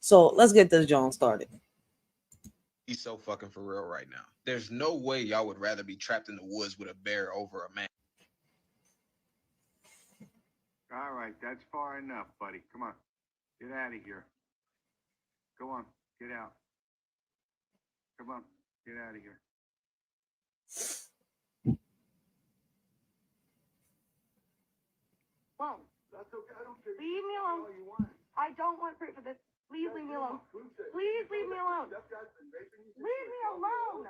So let's get this Jones started. He's so fucking for real right now. There's no way y'all would rather be trapped in the woods with a bear over a man. All right, that's far enough, buddy. Come on. Get out of here. Go on. Get out. Come on. Get out of here. Mom, that's okay. I don't care. Leave me alone. All you want. I don't want proof of this. Please leave me alone. Please leave me alone. Leave me alone.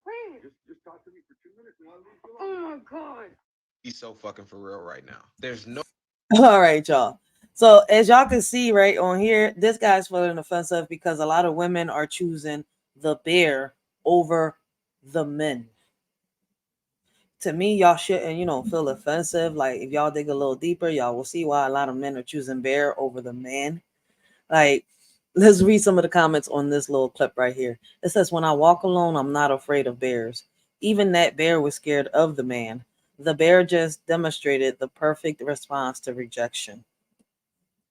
Please. Just talk to me for 2 minutes and I'll leave you Oh alone. my God. He's so fucking for real right now. There's no All right, y'all. So as y'all can see right on here, this guy's feeling offensive because a lot of women are choosing the bear over the men. To me, y'all shouldn't, feel offensive. Like if y'all dig a little deeper, y'all will see why a lot of men are choosing bear over the man. Like, let's read some of the comments on this little clip right here. It says, "When I walk alone, I'm not afraid of bears. Even that bear was scared of the man. The bear just demonstrated the perfect response to rejection."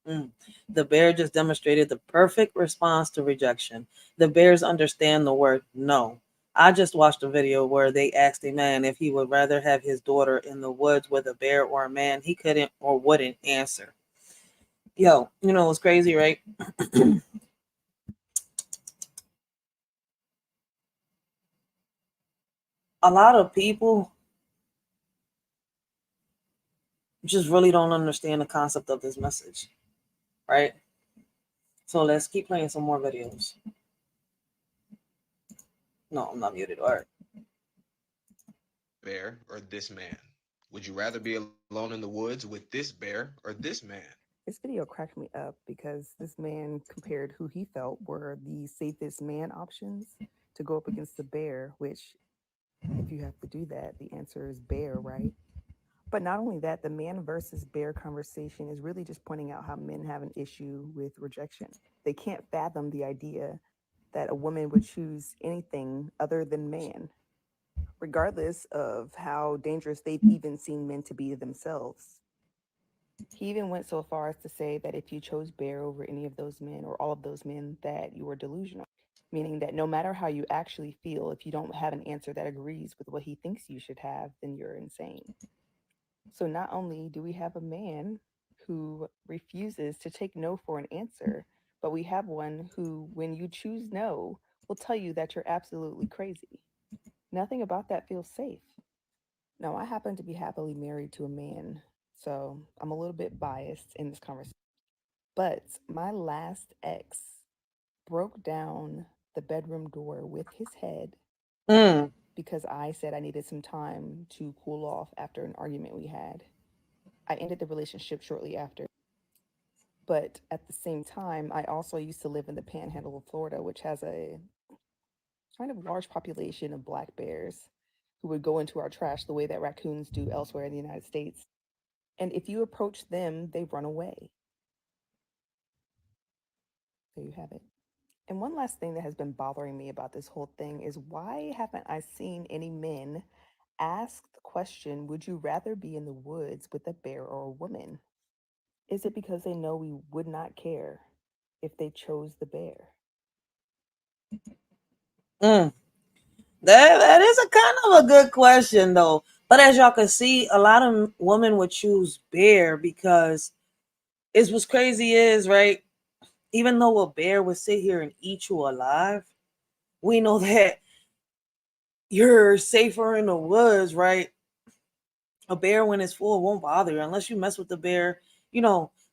Mm. The bear just demonstrated the perfect response to rejection. The bears understand the word no. I just watched a video where they asked a man if he would rather have his daughter in the woods with a bear or a man. He couldn't or wouldn't answer. Yo, what's crazy, right? A lot of people just really don't understand the concept of this message, right? So let's keep playing some more videos. No, I'm not muted. All right. bear or this man. Would you rather be alone in the woods with this bear or this man? This video cracked me up because this man compared who he felt were the safest man options to go up against the bear, which, if you have to do that, the answer is bear, right? But not only that, the man versus bear conversation is really just pointing out how men have an issue with rejection. They can't fathom the idea that a woman would choose anything other than man, regardless of how dangerous they've even seen men to be themselves. He even went so far as to say that if you chose bear over any of those men or all of those men, that you were delusional, meaning that no matter how you actually feel, if you don't have an answer that agrees with what he thinks you should have, then you're insane. So not only do we have a man who refuses to take no for an answer, but we have one who, when you choose no, will tell you that you're absolutely crazy. Nothing about that feels safe. Now, I happen to be happily married to a man, so I'm a little bit biased in this conversation. But my last ex broke down the bedroom door with his head Mm. because I said I needed some time to cool off after an argument we had. I ended the relationship shortly after. But at the same time, I also used to live in the panhandle of Florida, which has a kind of large population of black bears who would go into our trash the way that raccoons do elsewhere in the United States. And if you approach them, they run away. There you have it. And one last thing that has been bothering me about this whole thing is why haven't I seen any men ask the question, would you rather be in the woods with a bear or a woman? Is it because they know we would not care if they chose the bear? Mm. That is a kind of a good question though. But as y'all can see, a lot of women would choose bear because it's what's crazy is, right? Even though a bear would sit here and eat you alive, we know that you're safer in the woods, right? A bear when it's full won't bother you unless you mess with the bear,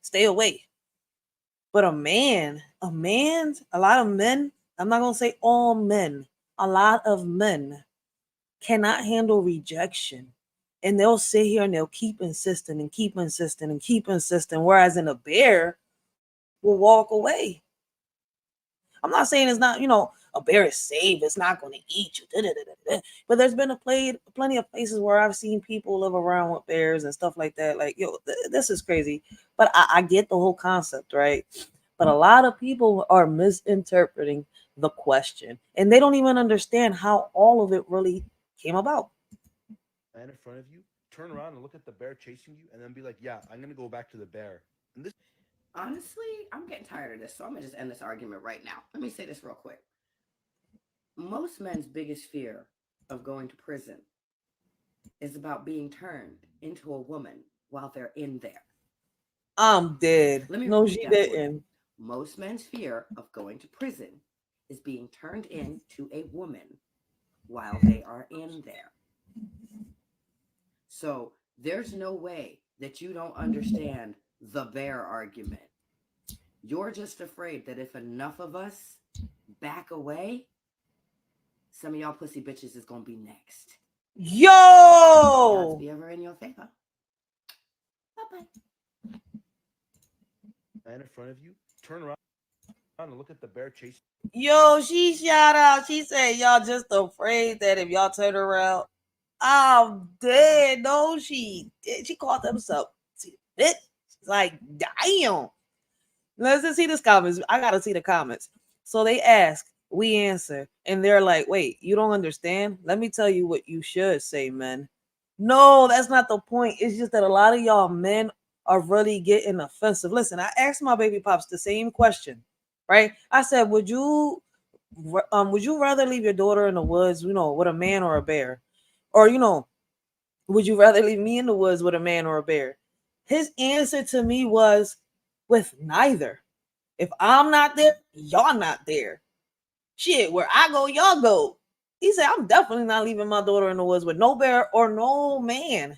stay away. But a lot of men, I'm not gonna say all men, a lot of men cannot handle rejection. And they'll sit here and they'll keep insisting and keep insisting and keep insisting. Whereas in a bear will walk away. I'm not saying it's not, a bear is safe. It's not going to eat you. Da, da, da, da, da. But there's been plenty of places where I've seen people live around with bears and stuff like that. Like, this is crazy. But I get the whole concept, right? But a lot of people are misinterpreting the question. And they don't even understand how all of it really came about. Man in front of you, turn around and look at the bear chasing you, and then be like, "Yeah, I'm gonna go back to the bear." And this Honestly, I'm getting tired of this, so I'm gonna just end this argument right now. Let me say this real quick. Most men's biggest fear of going to prison is about being turned into a woman while they're in there. I'm dead. Let me No, repeat she that for you. didn't. Most men's fear of going to prison is being turned into a woman while they are in there. So there's no way that you don't understand the bear argument. You're just afraid that if enough of us back away, some of y'all pussy bitches is gonna be next. Odds Yo, be ever in your favor. Bye bye. Man in front of you, turn around and look at the bear chasing. yo, she shout out. She said, y'all just afraid that if y'all turn around, I'm dead. No, she did. She called them up. It's like, damn. Let's just see this comments. I gotta see the comments. So they ask, we answer, and they're like, wait, you don't understand? Let me tell you what you should say, men. No, that's not the point. It's just that a lot of y'all men are really getting offensive. Listen, I asked my baby pops the same question, right? I said, would you rather leave your daughter in the woods, with a man or a bear? Or, would you rather leave me in the woods with a man or a bear? His answer to me was with neither. If I'm not there, y'all not there. Shit, where I go, y'all go. He said, I'm definitely not leaving my daughter in the woods with no bear or no man.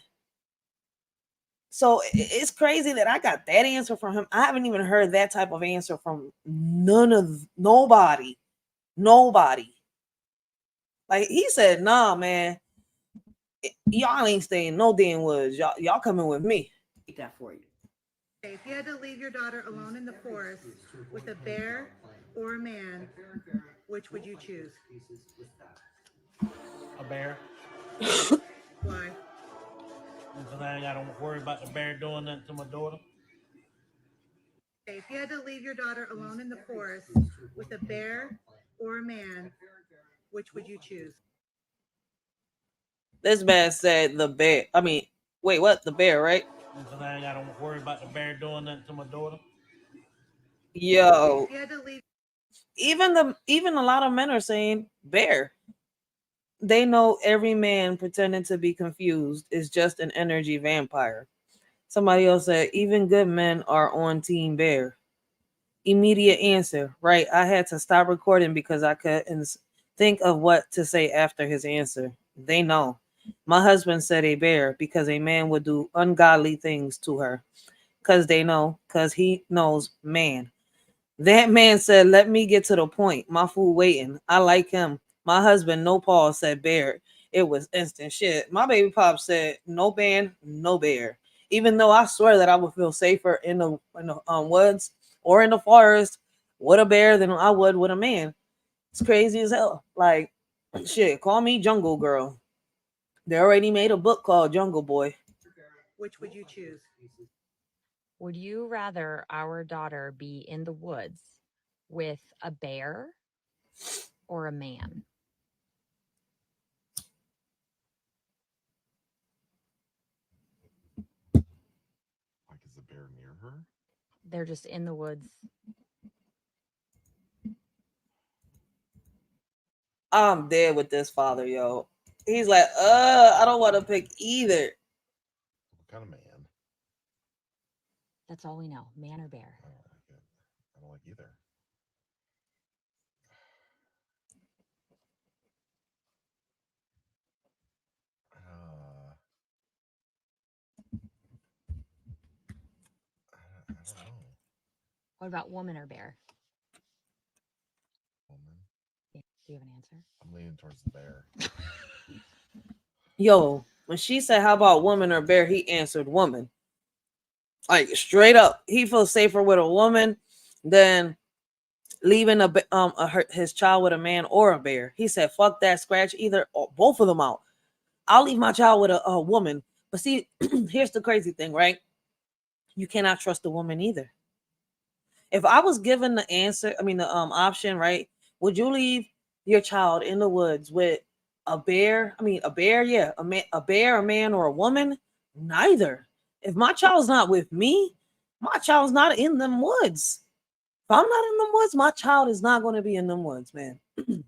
So it's crazy that I got that answer from him. I haven't even heard that type of answer from nobody. Nobody. Like he said, nah, man. Y'all ain't staying no damn woods. Y'all coming with me. Eat that for you. If you had to leave your daughter alone in the forest with a bear or a man, which would you choose? A bear. Why? Because I ain't got to worry about the bear doing nothing to my daughter. If you had to leave your daughter alone in the forest with a bear or a man, which would you choose? This man said the bear. I mean, wait, what? The bear, right? Because I ain't got to worry about the bear doing nothing to my daughter. Yo, If you had to leave, even a lot of men are saying bear. They know every man pretending to be confused is just an energy vampire. Somebody else said even good men are on team bear. Immediate answer, right? I had to stop recording because I couldn't think of what to say after his answer. They know. My husband said a bear because a man would do ungodly things to her. Because they know, because he knows man. That man said, let me get to the point. My food waiting. I like him. My husband, no Paul, said bear. It was instant shit. My baby pop said, no band, no bear. Even though I swear that I would feel safer in the woods or in the forest with a bear than I would with a man. It's crazy as hell. Like, shit, call me Jungle Girl. They already made a book called Jungle Boy. which would you choose? Would you rather our daughter be in the woods with a bear or a man? Like, is the bear near her? They're just in the woods. I'm dead with this father, yo. He's like, I don't want to pick either. What kind of man? That's all we know, man or bear. I don't like it. I don't like either. I don't know. What about woman or bear? Woman. Yeah, do you have an answer? I'm leaning towards the bear. Yo, when she said, how about woman or bear? He answered woman. Like straight up. He feels safer with a woman than leaving his child with a man or a bear. He said, fuck that, scratch either or both of them out. I'll leave my child with a woman. But see, here's the crazy thing, right? You cannot trust a woman either. If I was given the answer, I mean the option, right? Would you leave your child in the woods with a bear? I mean a bear, yeah, a bear, a man, or a woman? Neither. If my child's not with me, My child's not in them woods. If I'm not in them woods, my child is not going to be in them woods, man. I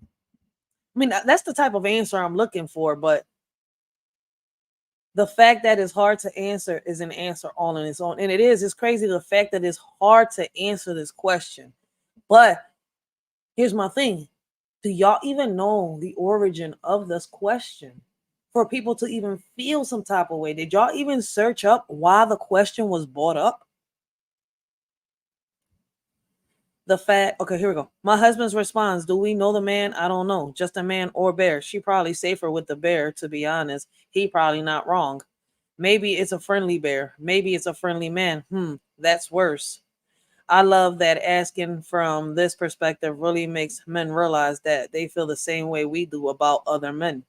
mean, that's the type of answer I'm looking for, but the fact that it's hard to answer is an answer all on its own. And it's crazy the fact that it's hard to answer this question. But here's my thing. Do y'all even know the origin of this question? For people to even feel some type of way, did y'all even search up why the question was brought up? The fact, okay, here we go. My husband's response, do we know the man? I don't know. Just a man or bear. She probably safer with the bear, to be honest. He probably not wrong. Maybe it's a friendly bear. Maybe it's a friendly man. That's worse. I love that asking from this perspective really makes men realize that they feel the same way we do about other men.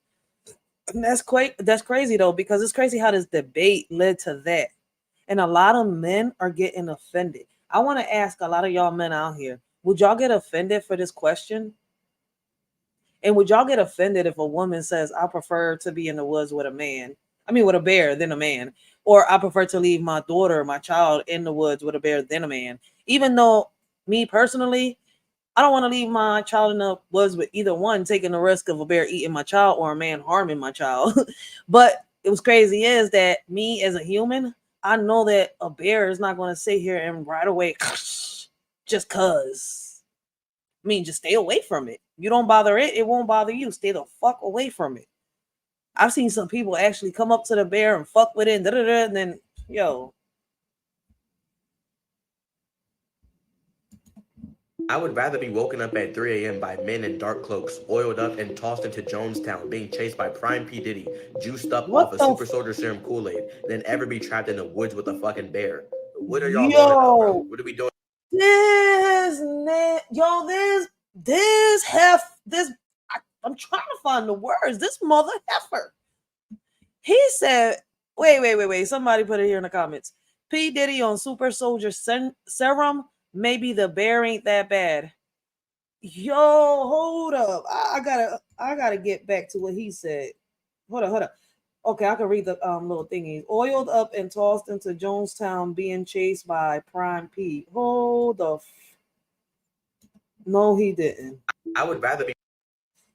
And that's crazy though, because it's crazy how this debate led to that. And a lot of men are getting offended. I want to ask a lot of y'all men out here, would y'all get offended for this question? And would y'all get offended if a woman says, I prefer to be in the woods with a man? I mean, with a bear than a man. Or I prefer to leave my daughter, my child in the woods with a bear than a man. Even though, me personally, I don't want to leave my child in the woods with either one, taking the risk of a bear eating my child or a man harming my child. But it was crazy is that me as a human, I know that a bear is not going to sit here and right away just cause. I mean, just stay away from it. You don't bother it, it won't bother you. Stay the fuck away from it. I've seen some people actually come up to the bear and fuck with it, and then, yo. I would rather be woken up at 3 a.m. by men in dark cloaks, oiled up and tossed into Jonestown, being chased by Prime P. Diddy, juiced up off a Super Soldier Serum Kool-Aid, than ever be trapped in the woods with a fucking bear. What are y'all on about, bro? What are we doing? I'm trying to find the words. This mother heifer. He said, wait. Somebody put it here in the comments. P. Diddy on Super Soldier Serum. Maybe the bear ain't that bad. Yo, hold up. I gotta get back to what he said. Hold up. Okay, I can read the little thingy. Oiled up and tossed into Jonestown, being chased by Prime P. Hold the. No, he didn't. I would rather be.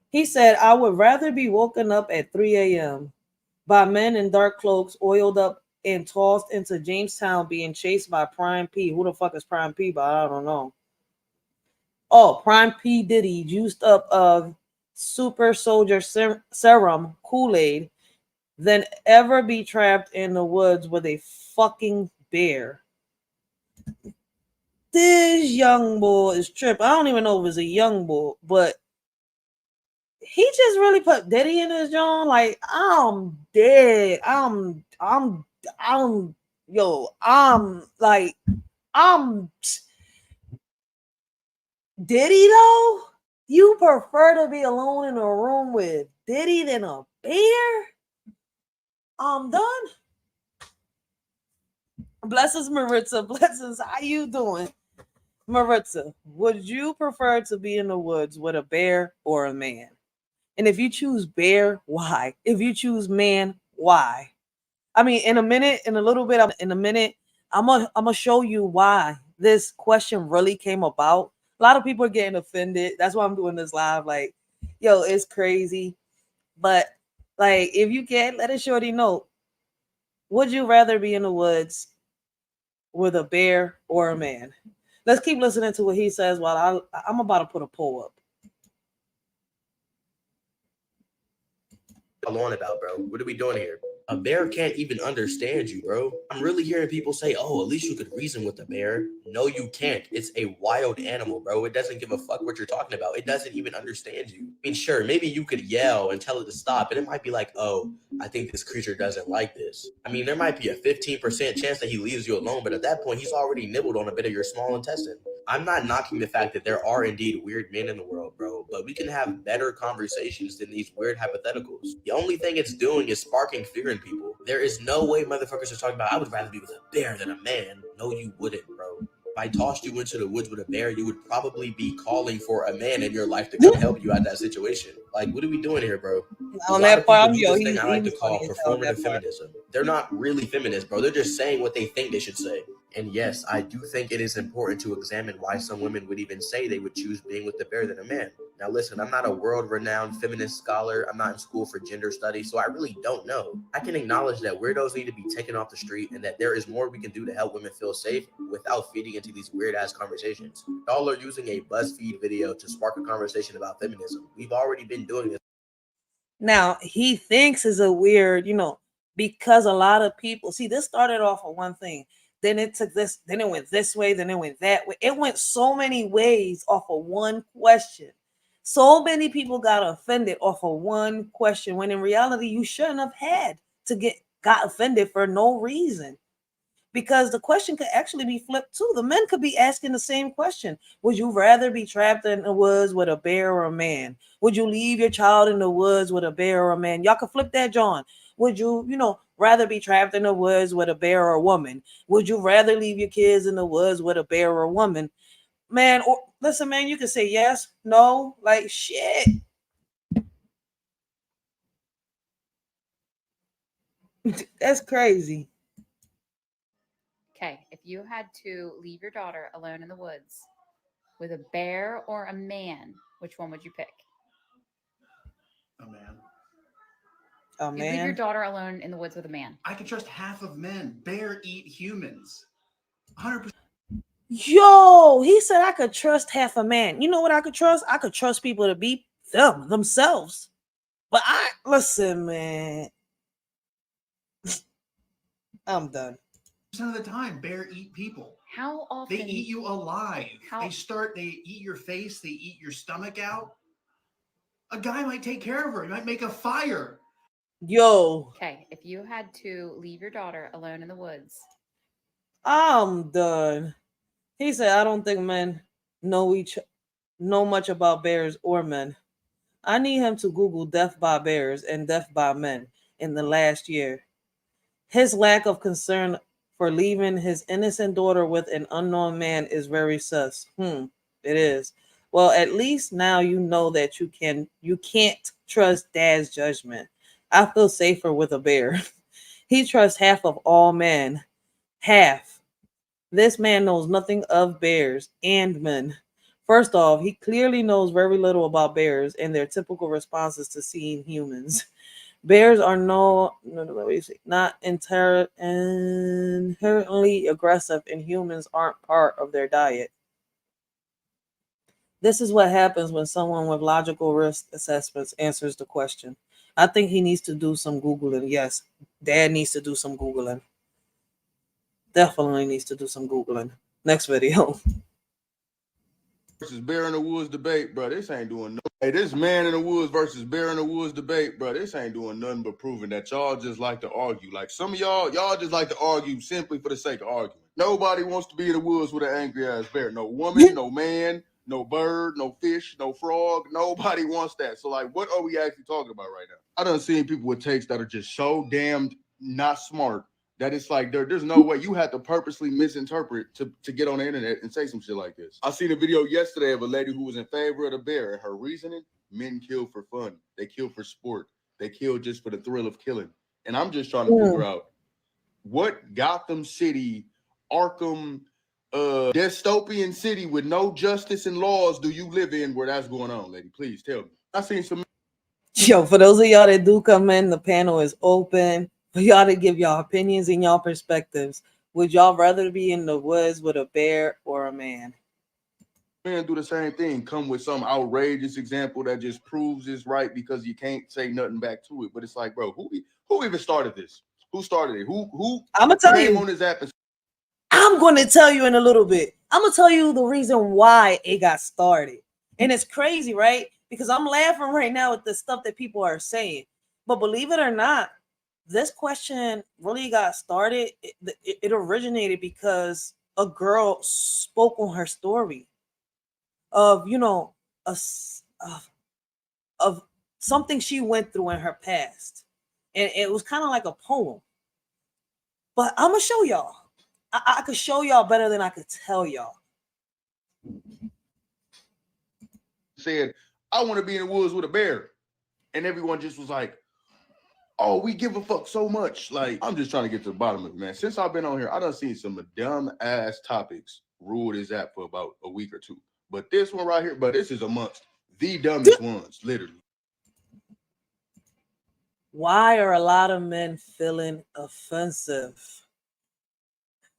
He said, I would rather be woken up at 3 a.m. by men in dark cloaks, oiled up and tossed into Jamestown, being chased by Prime P. Who the fuck is Prime P? But I don't know. Oh, Prime P. Diddy juiced up of Super Soldier Serum Kool-Aid than ever be trapped in the woods with a fucking bear. This young boy is tripping. I don't even know if it's a young boy, but he just really put Diddy in his John. Like, I'm dead. I'm Diddy though? You prefer to be alone in a room with Diddy than a bear? I'm done. Blessings, Maritza. Blessings. How you doing? Maritza, would you prefer to be in the woods with a bear or a man? And if you choose bear, why? If you choose man, why? I mean, in a minute, I'm gonna show you why this question really came about. A lot of people are getting offended. That's why I'm doing this live. Like, yo, it's crazy. But like, if you can, let a shorty know. Would you rather be in the woods with a bear or a man? Let's keep listening to what he says while I'm about to put a poll up. On about, bro? What are we doing here? A bear can't even understand you, bro. I'm really hearing people say, oh, at least you could reason with a bear. No, you can't. It's a wild animal, bro. It doesn't give a fuck what you're talking about. It doesn't even understand you. I mean, sure, maybe you could yell and tell it to stop, and it might be like, oh, I think this creature doesn't like this. I mean, there might be a 15% chance that he leaves you alone, but at that point, he's already nibbled on a bit of your small intestine. I'm not knocking the fact that there are indeed weird men in the world, bro, but we can have better conversations than these weird hypotheticals. The only thing it's doing is sparking fear in people. There is no way motherfuckers are talking about, I would rather be with a bear than a man. No, you wouldn't, bro. If I tossed you into the woods with a bear, you would probably be calling for a man in your life to come help you out of that situation. Like, what are we doing here, bro? A lot of people do this thing I like to call performative feminism. They're not really feminists, bro. They're just saying what they think they should say. And yes, I do think it is important to examine why some women would even say they would choose being with a bear than a man. Now listen, I'm not a world-renowned feminist scholar. I'm not in school for gender studies, so I really don't know. I can acknowledge that weirdos need to be taken off the street and that there is more we can do to help women feel safe without feeding into these weird-ass conversations. Y'all are using a BuzzFeed video to spark a conversation about feminism. We've already been doing this. Now, he thinks is a weird, because a lot of people see this started off of one thing. Then it took this, then it went this way, then it went that way. It went so many ways off of one question. So many people got offended off of one question when in reality you shouldn't have had to got offended for no reason. Because the question could actually be flipped too. The men could be asking the same question. Would you rather be trapped in the woods with a bear or a man? Would you leave your child in the woods with a bear or a man? Y'all could flip that, John. Would you, rather be trapped in the woods with a bear or a woman? Would you rather leave your kids in the woods with a bear or a woman? Man, or listen, man, you can say yes, no, like shit. That's crazy. Okay, if you had to leave your daughter alone in the woods with a bear or a man, which one would you pick? A man. A You leave your man. daughter alone in the woods with a man. I can trust half of men. Bear eat humans. 100%. Yo, he said I could trust half a man. You know what I could trust? I could trust people to be themselves. But listen, man. I'm done. Of the time, bear eat people. How often? They eat you alive. They eat your face, they eat your stomach out. A guy might take care of her. He might make a fire. Yo. Okay, if you had to leave your daughter alone in the woods. I'm done. He said I don't think men know much about bears or men. I need him to Google death by bears and death by men in the last year. His lack of concern for leaving his innocent daughter with an unknown man is very sus. It is. Well, at least now you know that you can't trust dad's judgment. I feel safer with a bear. He trusts half of all men. Half. This man knows nothing of bears and men. First off, he clearly knows very little about bears and their typical responses to seeing humans. Bears are not inherently aggressive, and humans aren't part of their diet. This is what happens when someone with logical risk assessments answers the question. I think he needs to do some Googling. Yes, Dad needs to do some Googling. Definitely needs to do some Googling. Next video. Versus bear in the woods debate, bro. This ain't doing no. Hey, this man in the woods versus bear in the woods debate, bro. This ain't doing nothing but proving that y'all just like to argue. Like some of y'all just like to argue simply for the sake of arguing. Nobody wants to be in the woods with an angry ass bear. No woman, no man, no bird, no fish, no frog. Nobody wants that. So like, what are we actually talking about right now? I done seen people with takes that are just so damned not smart that it's like there's no way you had to purposely misinterpret to get on the internet and say some shit like this. I seen a video yesterday of a lady who was in favor of the bear, and her reasoning: men kill for fun, they kill for sport, they kill just for the thrill of killing. And I'm just trying to figure out what Gotham City, Arkham, dystopian city with no justice and laws do you live in where that's going on, lady? Please tell me. I seen some. Yo, for those of y'all that do come in, the panel is open for y'all to give y'all opinions and y'all perspectives. Would y'all rather be in the woods with a bear or a man? Men do the same thing, come with some outrageous example that just proves it's right because you can't say nothing back to it. But it's like, bro, who even started this? Who started it? Who I'm gonna tell came you on this app? I'm going to tell you in a little bit. I'm going to tell you the reason why it got started. And it's crazy, right? Because I'm laughing right now at the stuff that people are saying. But believe it or not, this question really got started. It originated because a girl spoke on her story of, of something she went through in her past. And it was kind of like a poem. But I'm going to show y'all. I could show y'all better than I could tell y'all. Said, I want to be in the woods with a bear. And everyone just was like, Oh, we give a fuck so much. Like, I'm just trying to get to the bottom of it, man. Since I've been on here, I done seen some dumb ass topics rule this app for about a week or two. But this one right here, but this is amongst the dumbest ones, literally. Why are a lot of men feeling offensive?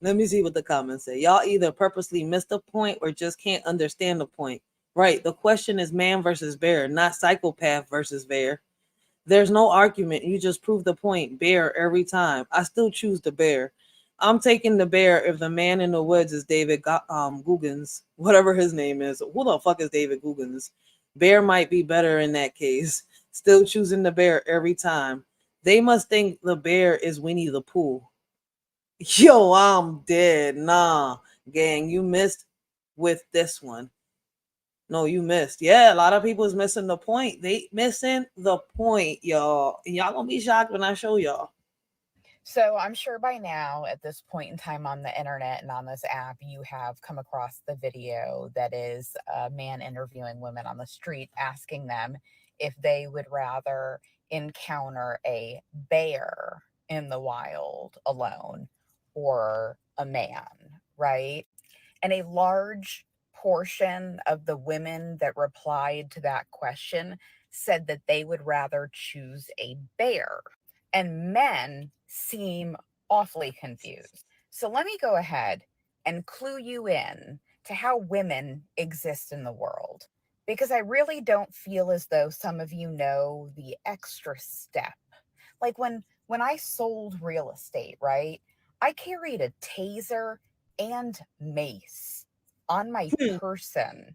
Let me see what the comments say. Y'all either purposely missed the point or just can't understand the point. Right. The question is man versus bear, not psychopath versus bear. There's no argument. You just prove the point. Bear every time. I still choose the bear. I'm taking the bear if the man in the woods is David Googans, whatever his name is. Who the fuck is David Googans? Bear might be better in that case. Still choosing the bear every time. They must think the bear is Winnie the Pooh. Yo, I'm dead. Nah, gang, you missed with this one. No, you missed. Yeah, a lot of people is missing the point. They missing the point, y'all. And y'all gonna be shocked when I show y'all. So I'm sure by now, at this point in time on the internet and on this app, you have come across the video that is a man interviewing women on the street, asking them if they would rather encounter a bear in the wild alone or a man, right? And a large portion of the women that replied to that question said that they would rather choose a bear. And men seem awfully confused. So let me go ahead and clue you in to how women exist in the world, because I really don't feel as though some of you know the extra step. Like when I sold real estate, right? I carried a taser and mace on my person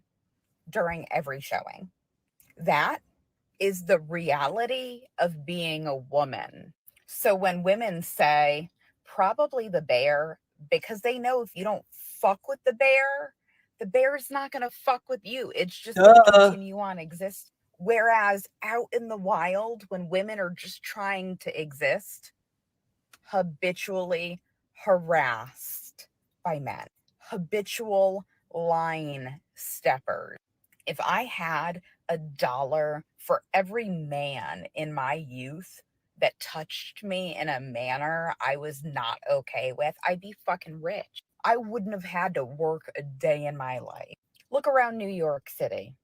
during every showing. That is the reality of being a woman. So when women say probably the bear, because they know if you don't fuck with the bear's not going to fuck with you. It's just going to continue on exist. Whereas out in the wild, when women are just trying to exist, habitually harassed by men, habitual line steppers. If I had $1 for every man in my youth that touched me in a manner I was not okay with, I'd be fucking rich. I wouldn't have had to work a day in my life. Look around New York City.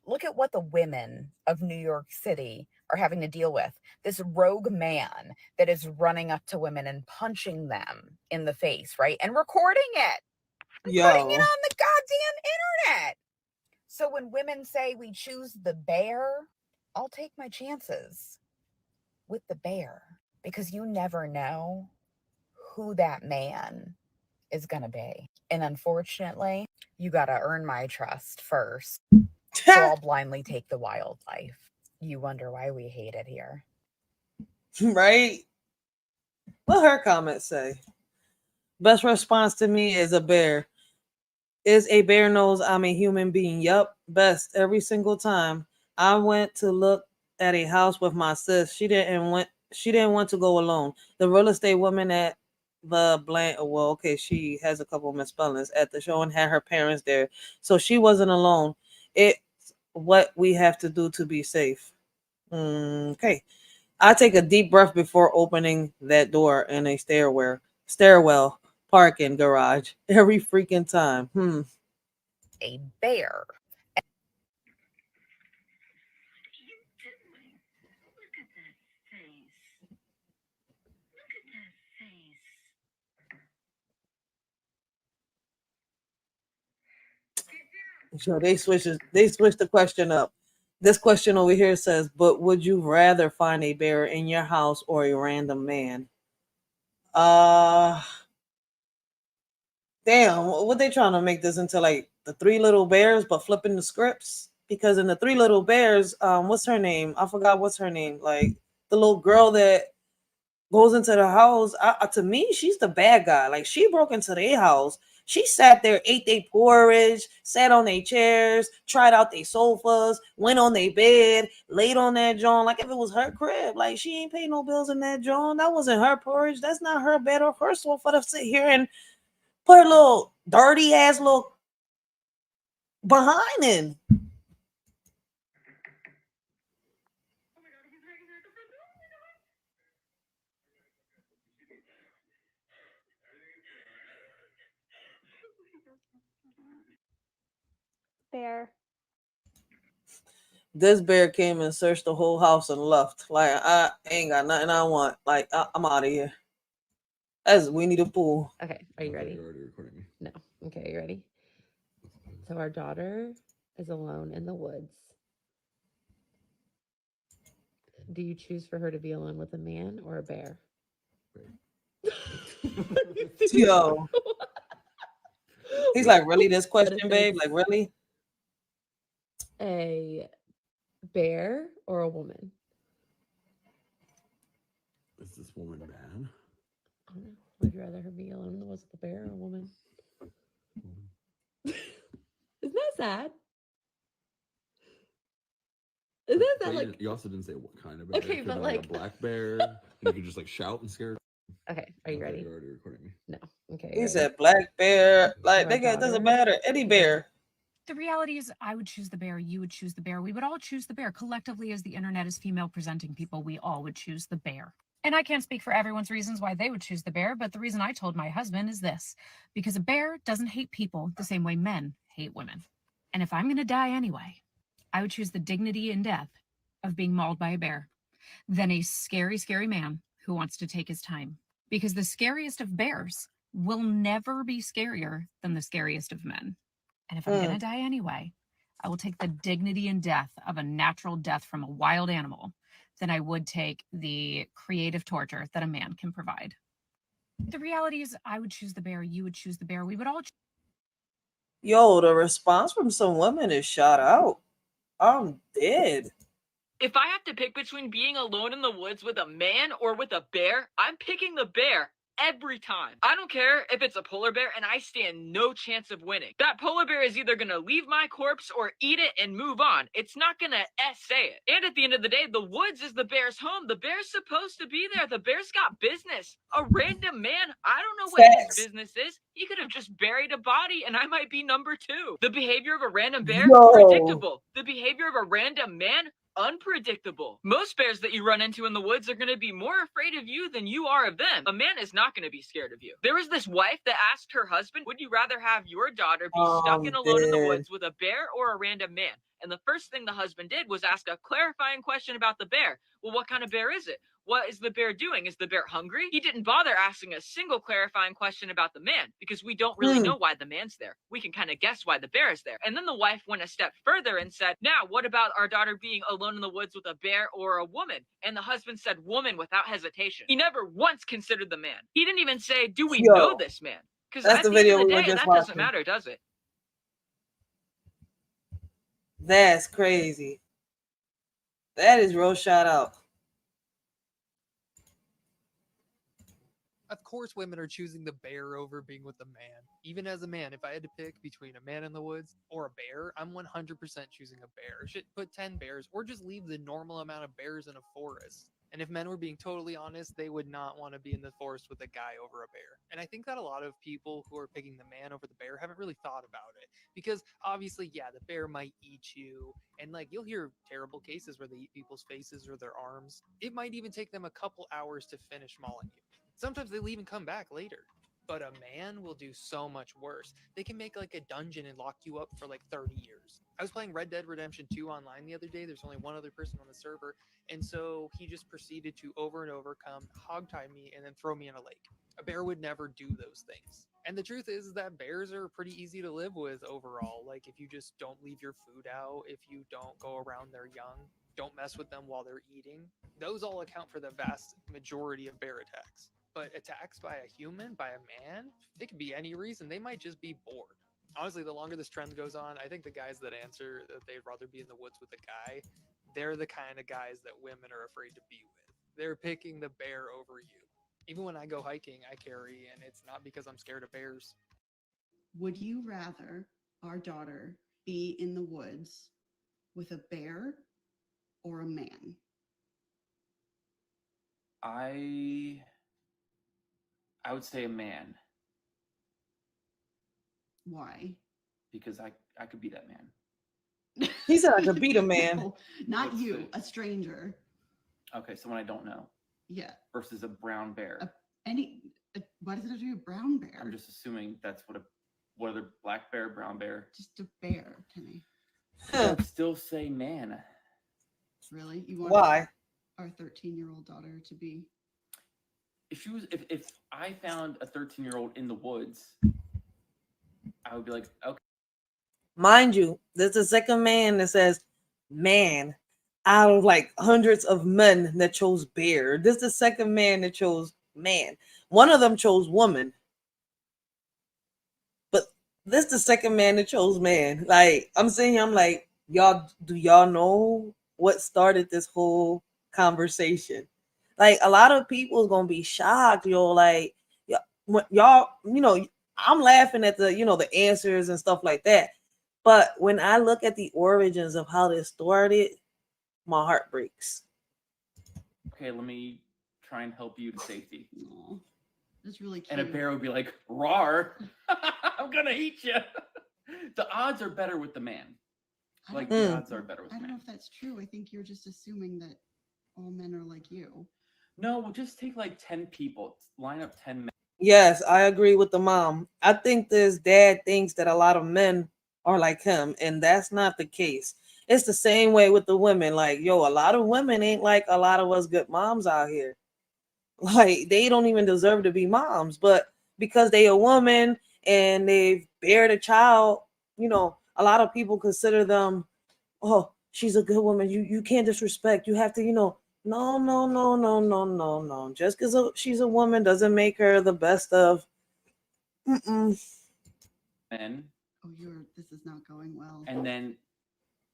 Look at what the women of New York City are having to deal with. This rogue man that is running up to women and punching them in the face, right? And recording it. And putting it on the goddamn internet. So when women say we choose the bear, I'll take my chances with the bear, because you never know who that man is going to be. And unfortunately, you got to earn my trust first. So I'll blindly take the wildlife. You wonder why we hate it here. Right? What her comments say? Best response to me is a bear. Is a bear knows I'm a human being. Yup, best every single time. I went to look at a house with my sis. She didn't want to go alone. The real estate woman at the blank, well, okay, she has a couple of misspellings at the show and had her parents there. So she wasn't alone. It's what we have to do to be safe. Okay. I take a deep breath before opening that door in a stairwell, parking garage every freaking time. A bear. So they switched the question up. This question over here says, "But would you rather find a bear in your house or a random man?" Uh Damn, what they trying to make this into, like the Three Little Bears, but flipping the scripts? Because in the Three Little Bears, what's her name? I forgot what's her name. Like the little girl that goes into the house. To me, she's the bad guy. Like she broke into their house. She sat there, ate their porridge, sat on their chairs, tried out their sofas, went on their bed, laid on that joint like if it was her crib. Like she ain't paid no bills in that joint. That wasn't her porridge. That's not her bed or her sofa to sit here and put her little dirty ass little behind in. Bear. This bear came and searched the whole house and left. Like, I ain't got nothing I want. Like, I'm out of here. That's Winnie the Pooh. Okay, are you ready? You're already recording me. No. Okay, are you ready? So our daughter is alone in the woods. Do you choose for her to be alone with a man or a bear? Yo. He's like, really, this question, babe? Like, really? A bear or a woman? Is this woman bad? I don't know. Would you rather her be alone in the woods with a bear or a woman? Isn't that sad? Isn't that sad? Like, you also didn't say what kind of bear. Okay, It but could've been like a black bear, and you could just like shout and scare. Okay, are you ready? You're already recording me. No. Okay. He said black bear. Like, My nigga, it doesn't daughter. matter. Any bear. The reality is, I would choose the bear. You would choose the bear. We would all choose the bear. Collectively, as the internet is female presenting people, we all would choose the bear. And I can't speak for everyone's reasons why they would choose the bear, but the reason I told my husband is this: because a bear doesn't hate people the same way men hate women. And if I'm going to die anyway, I would choose the dignity and death of being mauled by a bear than a scary, scary man who wants to take his time. Because the scariest of bears will never be scarier than the scariest of men. And if I'm going to die anyway, I will take the dignity and death of a natural death from a wild animal than I would take the creative torture that a man can provide. The reality is, I would choose the bear. You would choose the bear. We would all. Yo, the response from some women is shot out. I'm dead. If I have to pick between being alone in the woods with a man or with a bear, I'm picking the bear every time. I don't care if it's a polar bear and I stand no chance of winning. That polar bear is either gonna leave my corpse or eat it and move on. It's not gonna essay it. And at the end of the day, the woods is the bear's home. The bear's supposed to be there. The bear's got business. A random man, I don't know what his business is. He could have just buried a body and I might be number 2. The behavior of a random bear, predictable. The behavior of a random man, unpredictable. Most bears that you run into in the woods are going to be more afraid of you than you are of them. A man is not going to be scared of you. There was this wife that asked her husband, would you rather have your daughter be stuck and alone in the woods with a bear or a random man? And the first thing the husband did was ask a clarifying question about the bear. Well, what kind of bear is it? What is the bear doing? Is the bear hungry? He didn't bother asking a single clarifying question about the man because we don't really know why the man's there. We can kind of guess why the bear is there. And then the wife went a step further and said, now, what about our daughter being alone in the woods with a bear or a woman? And the husband said woman without hesitation. He never once considered the man. He didn't even say, do we know this man? Because at the end of the day, that doesn't matter, does it? That's crazy. That is real shout out. Of course, women are choosing the bear over being with a man. Even as a man, if I had to pick between a man in the woods or a bear, I'm 100% choosing a bear. Should put 10 bears or just leave the normal amount of bears in a forest. And if men were being totally honest, they would not want to be in the forest with a guy over a bear. And I think that a lot of people who are picking the man over the bear haven't really thought about it. Because obviously, yeah, the bear might eat you. And like, you'll hear terrible cases where they eat people's faces or their arms. It might even take them a couple hours to finish mauling you. Sometimes they'll even come back later. But a man will do so much worse. They can make like a dungeon and lock you up for like 30 years. I was playing Red Dead Redemption 2 online the other day. There's only one other person on the server. And so he just proceeded to over and over come hogtie me and then throw me in a lake. A bear would never do those things. And the truth is that bears are pretty easy to live with overall. Like if you just don't leave your food out, if you don't go around their young, don't mess with them while they're eating, those all account for the vast majority of bear attacks. But attacks by a human, by a man, it could be any reason. They might just be bored. Honestly, the longer this trend goes on, I think the guys that answer that they'd rather be in the woods with a guy, they're the kind of guys that women are afraid to be with. They're picking the bear over you. Even when I go hiking, I carry, and it's not because I'm scared of bears. Would you rather our daughter be in the woods with a bear or a man? I would say a man. Why? Because I could be that man. He said I could beat a man. No, not you, a stranger. Okay, someone I don't know. Yeah. Versus a brown bear. Why does it have to be a brown bear? I'm just assuming that's what other black bear, brown bear. Just a bear, Kenny. I'd still say man. Really? You want Why? our 13-year-old daughter to be? If I found a 13-year-old in the woods, I would be like, okay. Mind you, there's a second man that says man out of like hundreds of men that chose bear. This is the second man that chose man. One of them chose woman. But this the second man that chose man. Like, I'm sitting here, I'm like, do y'all know what started this whole conversation? Like, a lot of people is gonna be shocked, yo. Like, y'all, I'm laughing at the, the answers and stuff like that. But when I look at the origins of how this started, my heart breaks. Okay, let me try and help you to safety. Aww, that's really cute. And a bear would be like, "Rawr, I'm gonna eat you." The odds are better with the man. Like the odds are better with the I don't man. know if that's true. I think you're just assuming that all men are like you. No, we'll just take like 10 people, line up 10 men. Yes, I agree with the mom. I think this dad thinks that a lot of men are like him, and that's not the case. It's the same way with the women. Like, yo, a lot of women ain't like a lot of us good moms out here. Like, they don't even deserve to be moms, but because they a woman and they've bared a child, a lot of people consider them, oh, she's a good woman. You can't disrespect. You have to, no, no, no, no, no, no, no. Just because she's a woman doesn't make her the best of. Men. Oh, this is not going well. And then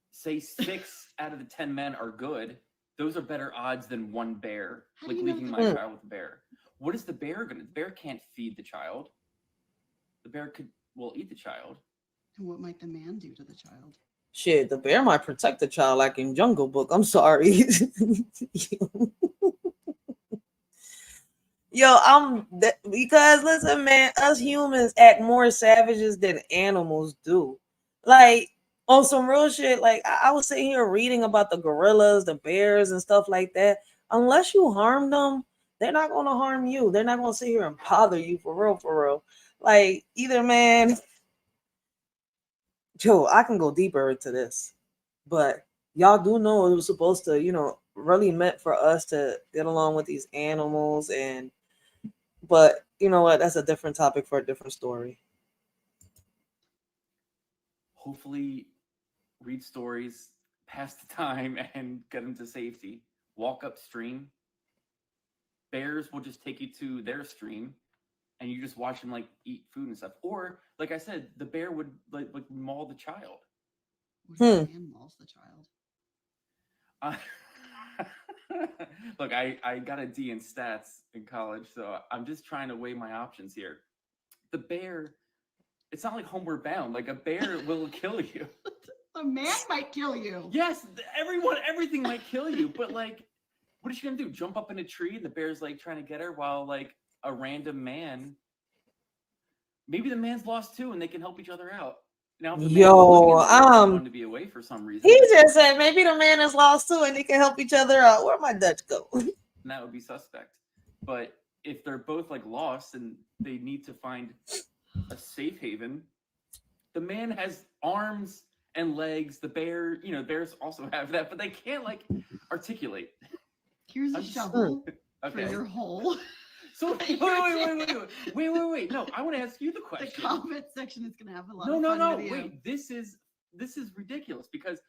say 6 out of the 10 men are good. Those are better odds than one bear, like leaving my child with a bear. What is the bear gonna? The bear can't feed the child. The bear will eat the child. And what might the man do to the child? Shit, the bear might protect the child like in Jungle Book. I'm sorry. Yo, because listen, man, us humans act more savages than animals do. Like, on some real shit, like I was sitting here reading about the gorillas, the bears, and stuff like that. Unless you harm them, they're not gonna harm you. They're not gonna sit here and bother you for real, for real. Like, either man, Joe, I can go deeper into this, but y'all do know it was supposed to, really meant for us to get along with these animals, but you know what? That's a different topic for a different story. Hopefully, read stories, pass the time, and get them to safety. Walk upstream. Bears will just take you to their stream, and you just watch them like eat food and stuff. Or, like I said, the bear would like maul the child. The man mauls the child. Look, I got a D in stats in college, so I'm just trying to weigh my options here. The bear, it's not like Homeward Bound. Like, a bear will kill you. A man might kill you. Yes, everything might kill you, but like, what is she gonna do? Jump up in a tree and the bear's like trying to get her while like a random man. Maybe the man's lost too, and they can help each other out. Now, if the man wanted to be away for some reason, he just said maybe the man is lost too, and they can help each other out. Where'd my Dutch go? and that would be suspect. But if they're both like lost and they need to find a safe haven, the man has arms and legs. The bear, bears also have that, but they can't like articulate. Here's a shovel for your hole. So wait. No, I want to ask you the question. The comment section is gonna have a lot. No. Wait, this is ridiculous because.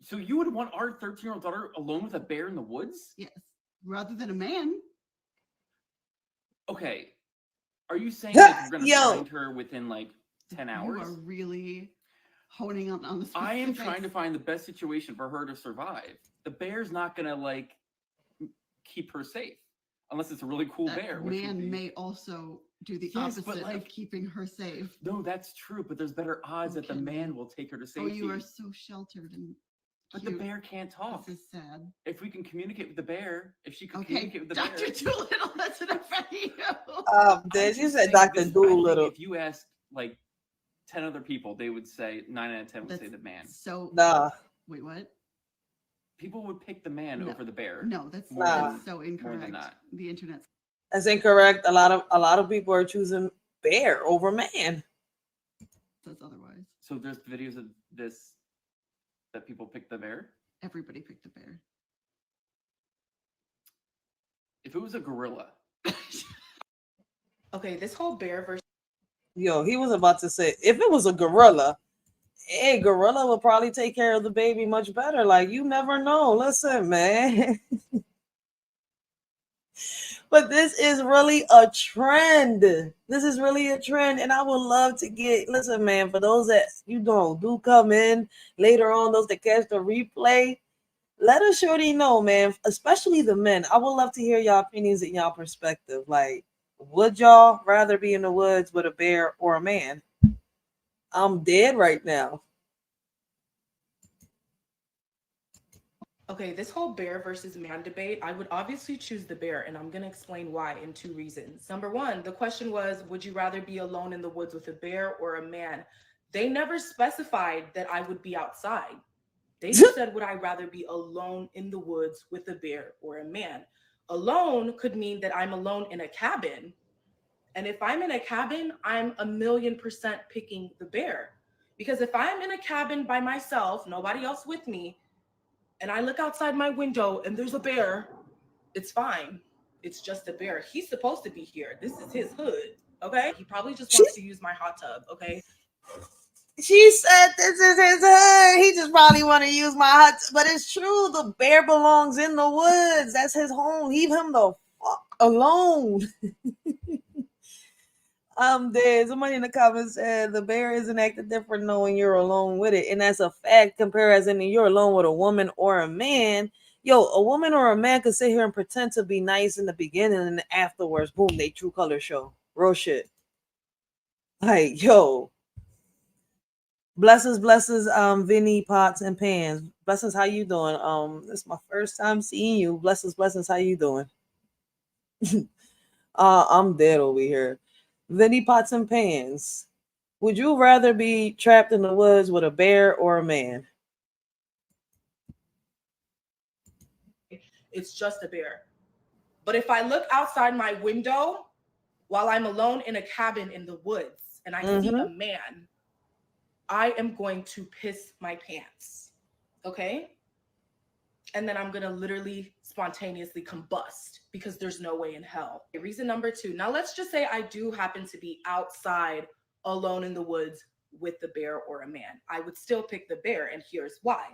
So you would want our 13-year-old daughter alone with a bear in the woods? Yes, rather than a man. Okay, are you saying that we're gonna find her within like 10 hours? You are really honing on the specifics. I am trying to find the best situation for her to survive. The bear's not gonna like keep her safe unless it's a really cool bear. Man may also do the opposite of keeping her safe. No, that's true, but there's better odds that the man will take her to safety. Oh, you are so sheltered and But the bear can't talk. This is sad. If we can communicate with the bear, if she can communicate with the bear. Dr. Doolittle, that's enough for you. You said Dr. Doolittle. If you ask like 10 other people, they would say 9 out of 10 would say the man. So wait, what? People would pick the man over the bear. No, that's so incorrect. More than not. The internet's That's incorrect. A lot of people are choosing bear over man. says otherwise. So there's videos of this that people pick the bear. Everybody picked the bear. If it was a gorilla, Okay, this whole bear versus Yo, he was about to say, if it was a gorilla, hey, gorilla would probably take care of the baby much better. Like, you never know. Listen, man. But this is really a trend. This is really a trend. And I would love to listen, man, for those that, do come in later on, those that catch the replay, let us shorty know, man, especially the men. I would love to hear y'all opinions and y'all perspective. Like, would y'all rather be in the woods with a bear or a man? I'm dead right now. Okay, this whole bear versus man debate, I would obviously choose the bear, and I'm going to explain why in 2 reasons. Number one, the question was, would you rather be alone in the woods with a bear or a man? They never specified that I would be outside. They just said, would I rather be alone in the woods with a bear or a man? Alone could mean that I'm alone in a cabin. And if I'm in a cabin, I'm 1,000,000% picking the bear. Because if I'm in a cabin by myself, nobody else with me, and I look outside my window and there's a bear, it's fine. It's just a bear. He's supposed to be here. This is his hood, okay? He probably just wants to use my hot tub, okay? She said this is his hood. He just probably want to use my hut. But it's true. The bear belongs in the woods. That's his home. Leave him the fuck alone. I'm dead. Somebody in the comments said the bear isn't acting different knowing you're alone with it. And that's a fact. Comparison, you're alone with a woman or a man. Yo, a woman or a man could sit here and pretend to be nice in the beginning and afterwards, boom, they true color show. Real shit. Like, yo. Blessings, Vinny, Pots, and Pans. Blessings, how you doing? This is my first time seeing you. Blessings, how you doing? I'm dead over here. Vinny, Pots, and Pans. Would you rather be trapped in the woods with a bear or a man? It's just a bear. But if I look outside my window while I'm alone in a cabin in the woods and I see a man, I am going to piss my pants, okay? And then I'm gonna literally spontaneously combust because there's no way in hell. Reason number 2, now let's just say I do happen to be outside alone in the woods with the bear or a man. I would still pick the bear, and here's why.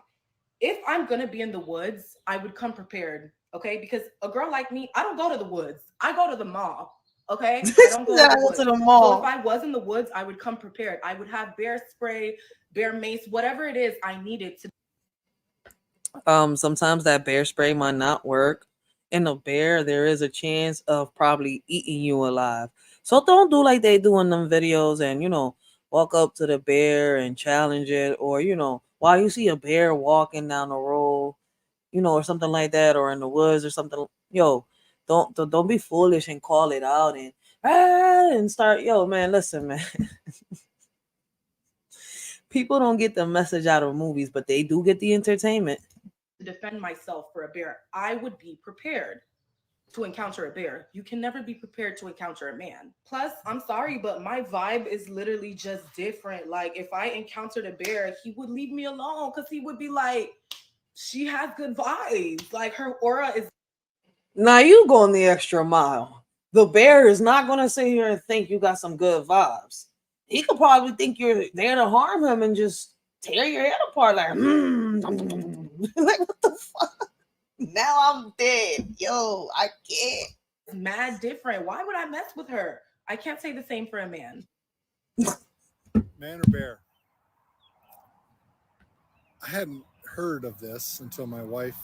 If I'm gonna be in the woods, I would come prepared, okay? Because a girl like me, I don't go to the woods. I go to the mall. Okay, I don't go to the mall. So if I was in the woods, I would come prepared. I would have bear spray, bear mace, whatever it is I needed to. Sometimes that bear spray might not work. In a bear, there is a chance of probably eating you alive. So don't do like they do in them videos and walk up to the bear and challenge it, or while you see a bear walking down the road, or something like that, or in the woods or something. Yo, don't be foolish and call it out and start. Yo, man, listen, man. People don't get the message out of movies, but they do get the entertainment. To defend myself for a bear, I would be prepared to encounter a bear. You can never be prepared to encounter a man. Plus, I'm sorry, but my vibe is literally just different. Like, if I encountered a bear, he would leave me alone because he would be like, she has good vibes. Like, her aura is. Now you going the extra mile. The bear is not going to sit here and think you got some good vibes. He could probably think you're there to harm him and just tear your head apart like, like what the fuck? Now I'm dead. Yo, I can't. Mad different. Why would I mess with her? I can't say the same for a man. Man or bear? I hadn't heard of this until my wife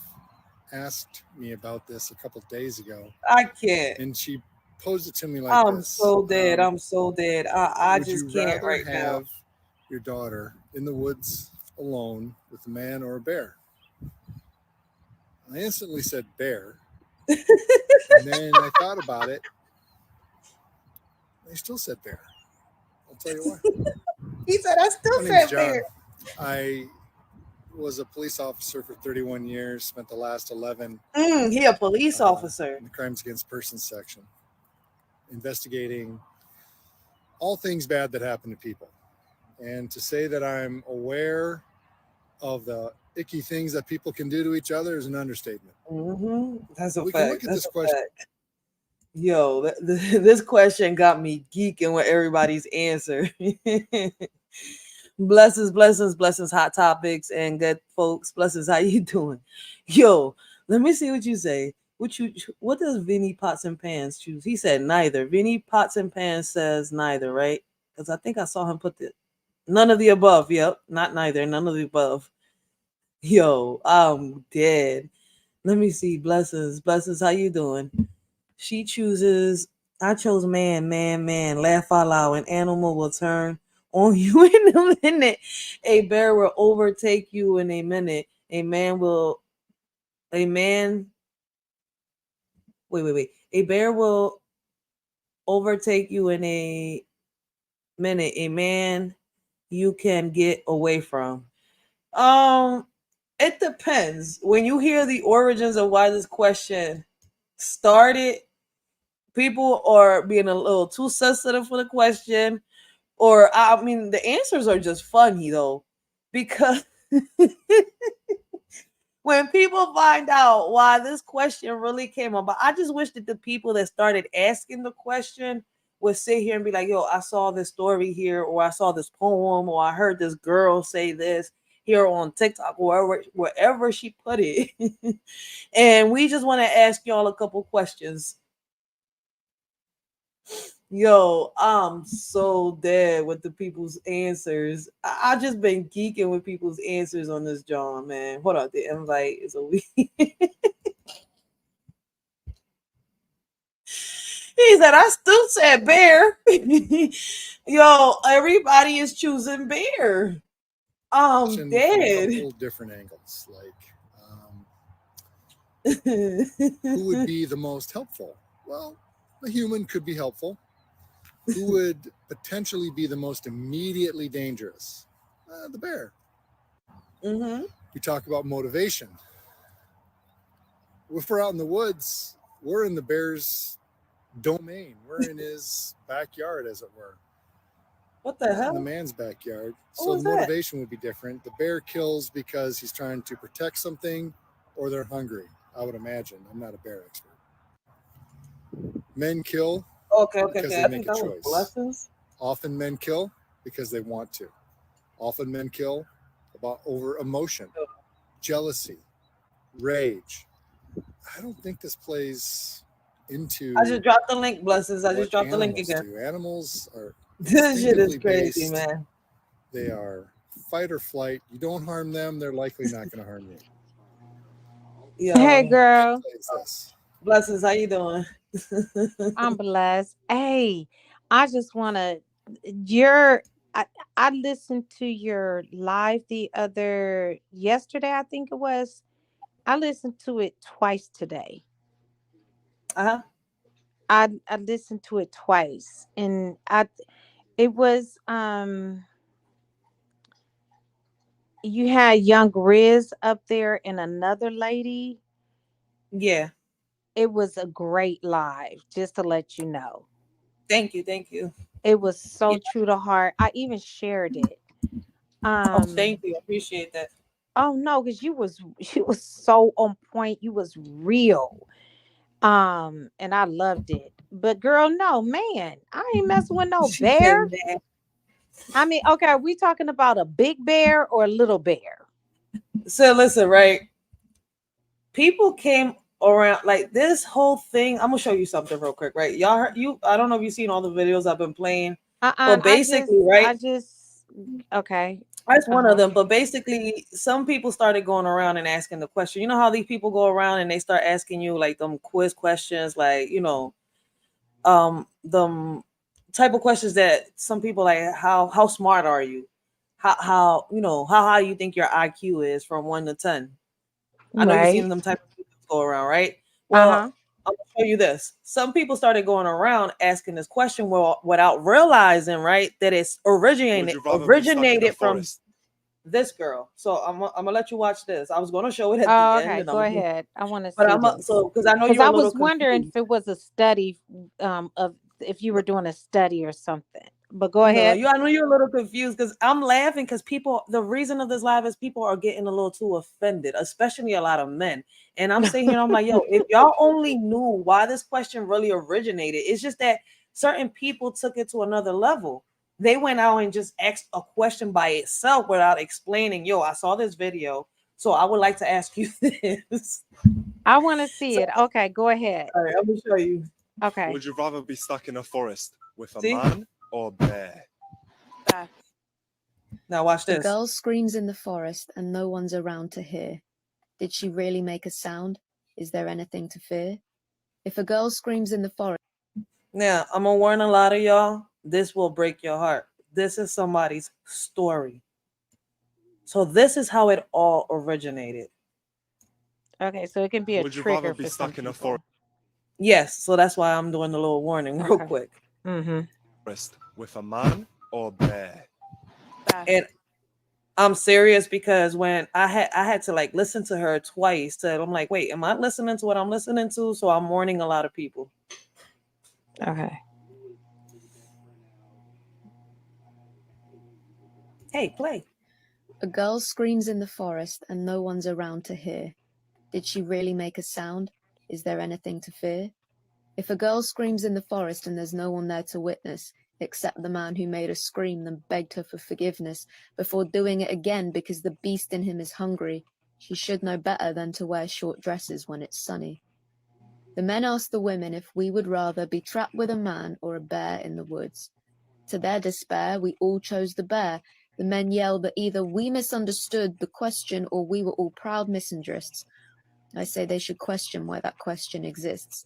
asked me about this a couple of days ago. I can't. And she posed it to me like this. I'm so dead. I'm so dead. I just can't right now. Would you have your daughter in the woods alone with a man or a bear? I instantly said bear. And then I thought about it. I still said bear. I'll tell you why. He said I still said bear. I was a police officer for 31 years, spent the last 11. He a police officer. In the Crimes Against Persons section, investigating all things bad that happen to people. And to say that I'm aware of the icky things that people can do to each other is an understatement. That's a We fact. can look at That's this a question. fact. Yo, this question got me geeking with everybody's answer. Blessings, hot topics and good folks. Blessings, how you doing? Yo, let me see what you say. What does Vinny Pots and Pans choose? He said neither. Vinny Pots and Pans says neither, right? Because I think I saw him put none of the above. Yep, not neither. None of the above. Yo, I'm dead. Let me see. Blessings, how you doing? She chooses. I chose man. Laugh out loud. An animal will turn on you in a minute. A bear will overtake you in a minute. A man will. A man. Wait. A bear will overtake you in a minute. A man you can get away from. It depends. When you hear the origins of why this question started, people are being a little too sensitive for the question, or I mean, the answers are just funny though, because when people find out why this question really came about, I just wish that the people that started asking the question would sit here and be like, yo, I saw this story here, or I saw this poem, or I heard this girl say this here on TikTok, or wherever she put it. And we just want to ask y'all a couple questions. Yo, I'm so dead with the people's answers. I just been geeking with people's answers on this John, man. Hold on, the invite is a week. He said, I still said bear. Yo, everybody is choosing bear. I'm From a dead. couple different angles, like who would be the most helpful? Well, a human could be helpful. Who would potentially be the most immediately dangerous? The bear. We talk about motivation. If we're out in the woods, we're in the bear's domain. We're in his backyard, as it were. What the hell? In the man's backyard. So the motivation would be different. The bear kills because he's trying to protect something, or they're hungry, I would imagine. I'm not a bear expert. Men kill because they I make think a that was choice. blessings. Often men kill because they want to. Often men kill over emotion, jealousy, rage. I don't think this plays into. I just dropped the link, blessings. I just dropped the link animals again. do. Animals are This shit is instinctively crazy, based. man. They are fight or flight. You don't harm them, they're likely not going to harm you. Hey, girl. Blessings, how you doing? I'm blessed. Hey, I just want to. I listened to your live yesterday, I think it was. I listened to it twice today. I listened to it twice, and it was you had Young Riz up there and another lady. Yeah. It was a great live, just to let you know. Thank you. It was so true to heart. I even shared it. Thank you. I appreciate that. Oh no, because you was so on point. You was real. And I loved it. But girl, no, man, I ain't messing with no She bear. said that. I mean, okay, are we talking about a big bear or a little bear? So listen, right? People came around like this whole thing. I'm gonna show you something real quick, right? Y'all heard you. I don't know if you've seen all the videos I've been playing, but basically, Okay. That's one of them. But basically, some people started going around and asking the question. You know how these people go around and they start asking you like them quiz questions, like the type of questions that some people like. How smart are you? How high you think your IQ is from 1 to 10? I know you've Right. seen them type of people go around, right? Well, I'm gonna show you this. Some people started going around asking this question without realizing, right, that it's originated from this girl. So I'm gonna let you watch this. I was gonna show it at the Oh, end, okay, and go ahead. I want to but see this. because I know Because you're I a little was wondering confused. if it was a study of if you were doing a study or something. But go No, ahead. I know you're a little confused because I'm laughing because people. The reason of this live is people are getting a little too offended, especially a lot of men. And I'm sitting here, I'm like, yo, if y'all only knew why this question really originated, it's just that certain people took it to another level. They went out and just asked a question by itself without explaining, yo, I saw this video, so I would like to ask you this. I want to see So, it. Okay, go ahead. all right, I'm gonna show you. Okay. Would you rather be stuck in a forest with a See? man or a bear? Now watch A this. girl screams in the forest and no one's around to hear. Did she really make a sound? Is there anything to fear? If a girl screams in the forest. Now, I'm gonna warn a lot of y'all. This will break your heart. This is somebody's story. So this is how it all originated. Okay, so it can be a Would you rather trigger be for some stuck in a people. Yes, so that's why I'm doing the little warning real Okay. quick. Mm-hmm. forest with a man or a bear? And I'm serious because when I had to like listen to her twice to I'm like, wait, am I listening to what I'm listening to? So I'm warning a lot of people. Okay. Hey, play. A girl screams in the forest and no one's around to hear. Did she really make a sound? Is there anything to fear? If a girl screams in the forest and there's no one there to witness, except the man who made her scream then begged her for forgiveness before doing it again because the beast in him is hungry, she should know better than to wear short dresses when it's sunny. The men asked the women if we would rather be trapped with a man or a bear in the woods. To their despair, we all chose the bear. The men yelled that either we misunderstood the question or we were all proud misandrists. I say they should question why that question exists.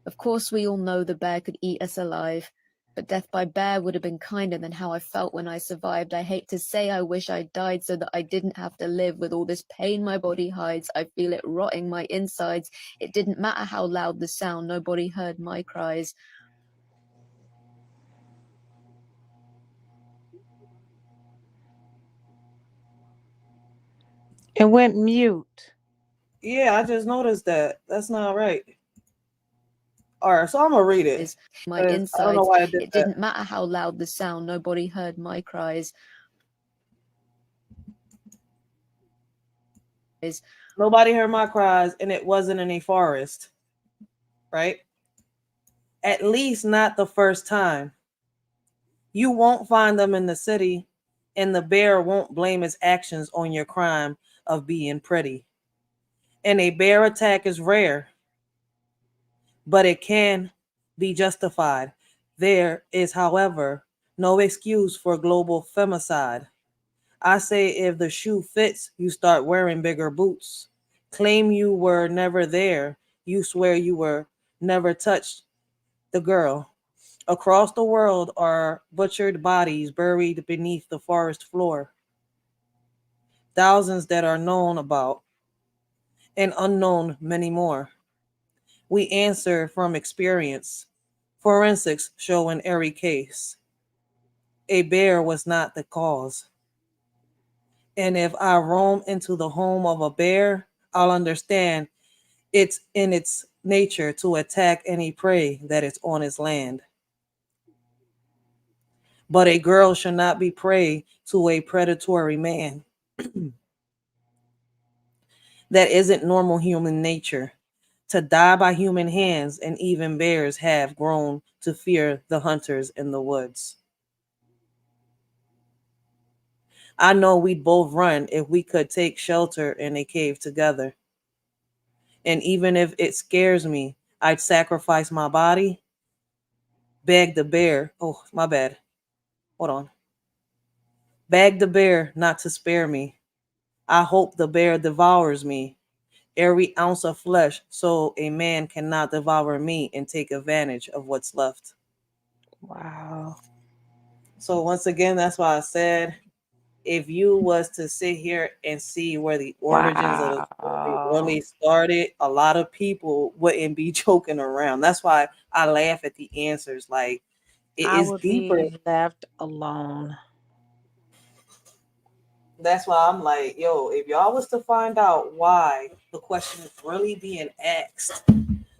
Of course, we all know the bear could eat us alive, but death by bear would have been kinder than how I felt when I survived. I hate to say I wish I died so that I didn't have to live with all this pain my body hides. I feel it rotting my insides. It didn't matter how loud the sound, nobody heard my cries. It went mute. Yeah, I just noticed that. That's not right. All right, so I'm gonna read it. My 'Cause I don't know insides. why I did It that. didn't matter how loud the sound, nobody heard my cries. Nobody heard my cries, and it wasn't in a forest, right? At least not the first time. You won't find them in the city, and the bear won't blame his actions on your crime of being pretty. And a bear attack is rare, but it can be justified. There is, however, no excuse for global femicide. I say if the shoe fits, you start wearing bigger boots. Claim you were never there. You swear you were never touched the girl. Across the world are butchered bodies buried beneath the forest floor. Thousands that are known about, and unknown many more. We answer from experience. Forensics show in every case. A bear was not the cause. And if I roam into the home of a bear, I'll understand it's in its nature to attack any prey that is on its land. But a girl should not be prey to a predatory man. That isn't normal human nature. To die by human hands, and even bears have grown to fear the hunters in the woods. I know we'd both run if we could take shelter in a cave together. And even if it scares me, I'd sacrifice my body, beg the bear. Oh, my bad. Hold on. Beg the bear not to spare me. I hope the bear devours me, every ounce of flesh, so a man cannot devour me and take advantage of what's left. Wow. So once again, that's why I said if you was to sit here and see where the origins of the story Wow. really started, a lot of people wouldn't be joking around. That's why I laugh at the answers. Like it I is would deeper. be left alone. That's why I'm like, yo, if y'all was to find out why the question is really being asked,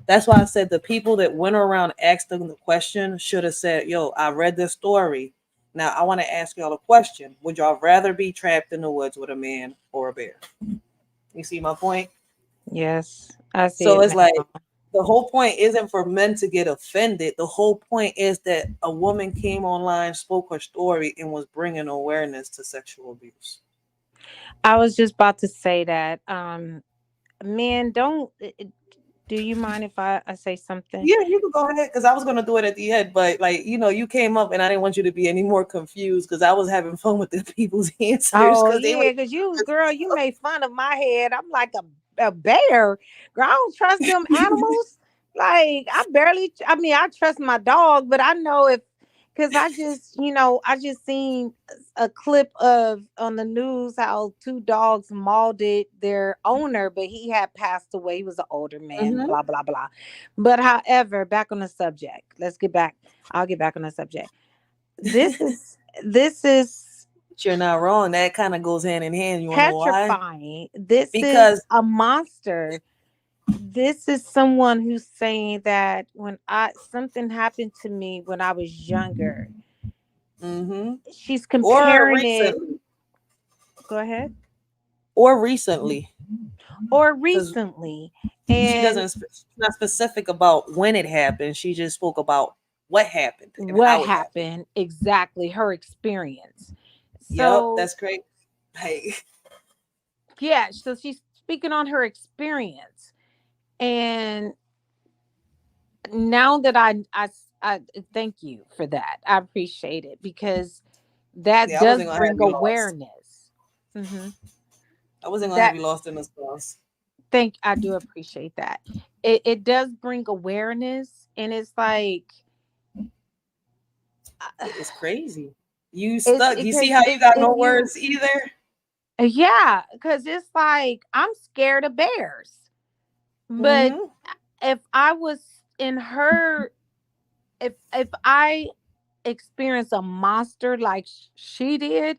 that's why I said the people that went around asking the question should have said, yo, I read this story. Now, I want to ask y'all a question. Would y'all rather be trapped in the woods with a man or a bear? You see my point? Yes, I see So it it's like now. the whole point isn't for men to get offended. The whole point is that a woman came online, spoke her story, and was bringing awareness to sexual abuse. I was just about to say that. Men, don't. Do you mind if I say something? Yeah, you can go ahead because I was gonna do it at the end, but like you came up and I didn't want you to be any more confused because I was having fun with the people's answers Oh because they were. yeah, because you, girl, you made fun of my head. I'm like a bear. Girl, I don't trust them animals. Like I barely. I mean, I trust my dog, but I know if because I just, I just seen a clip of on the news how two dogs mauled their owner, but he had passed away. He was an older man. Mhm. Blah blah blah. But however, back on the subject. Let's get back. I'll get back on the subject. This is this is You're not wrong. That kind of goes hand in hand. You want to know why? petrifying. This is Because a monster. This is someone who's saying that when I something happened to me when I was younger. hmm She's or comparing it. recently, Go ahead. or recently, Or because recently. she And doesn't. She's not specific about when it happened. She just spoke about what happened and what how it happened. happened exactly, her experience. Yep, So that's great. Hey, yeah, so she's speaking on her experience. And now that I thank you for that. I appreciate it because that yeah, I does wasn't gonna have bring you lost. awareness. Hmm. I wasn't gonna have That you lost in the sauce. I do appreciate that. It does bring awareness, and it's like It's crazy. You it's stuck. You see because how you got if no you words either? yeah, because it's like I'm scared of bears, but Hmm. if I was in her, if I experience a monster like she did,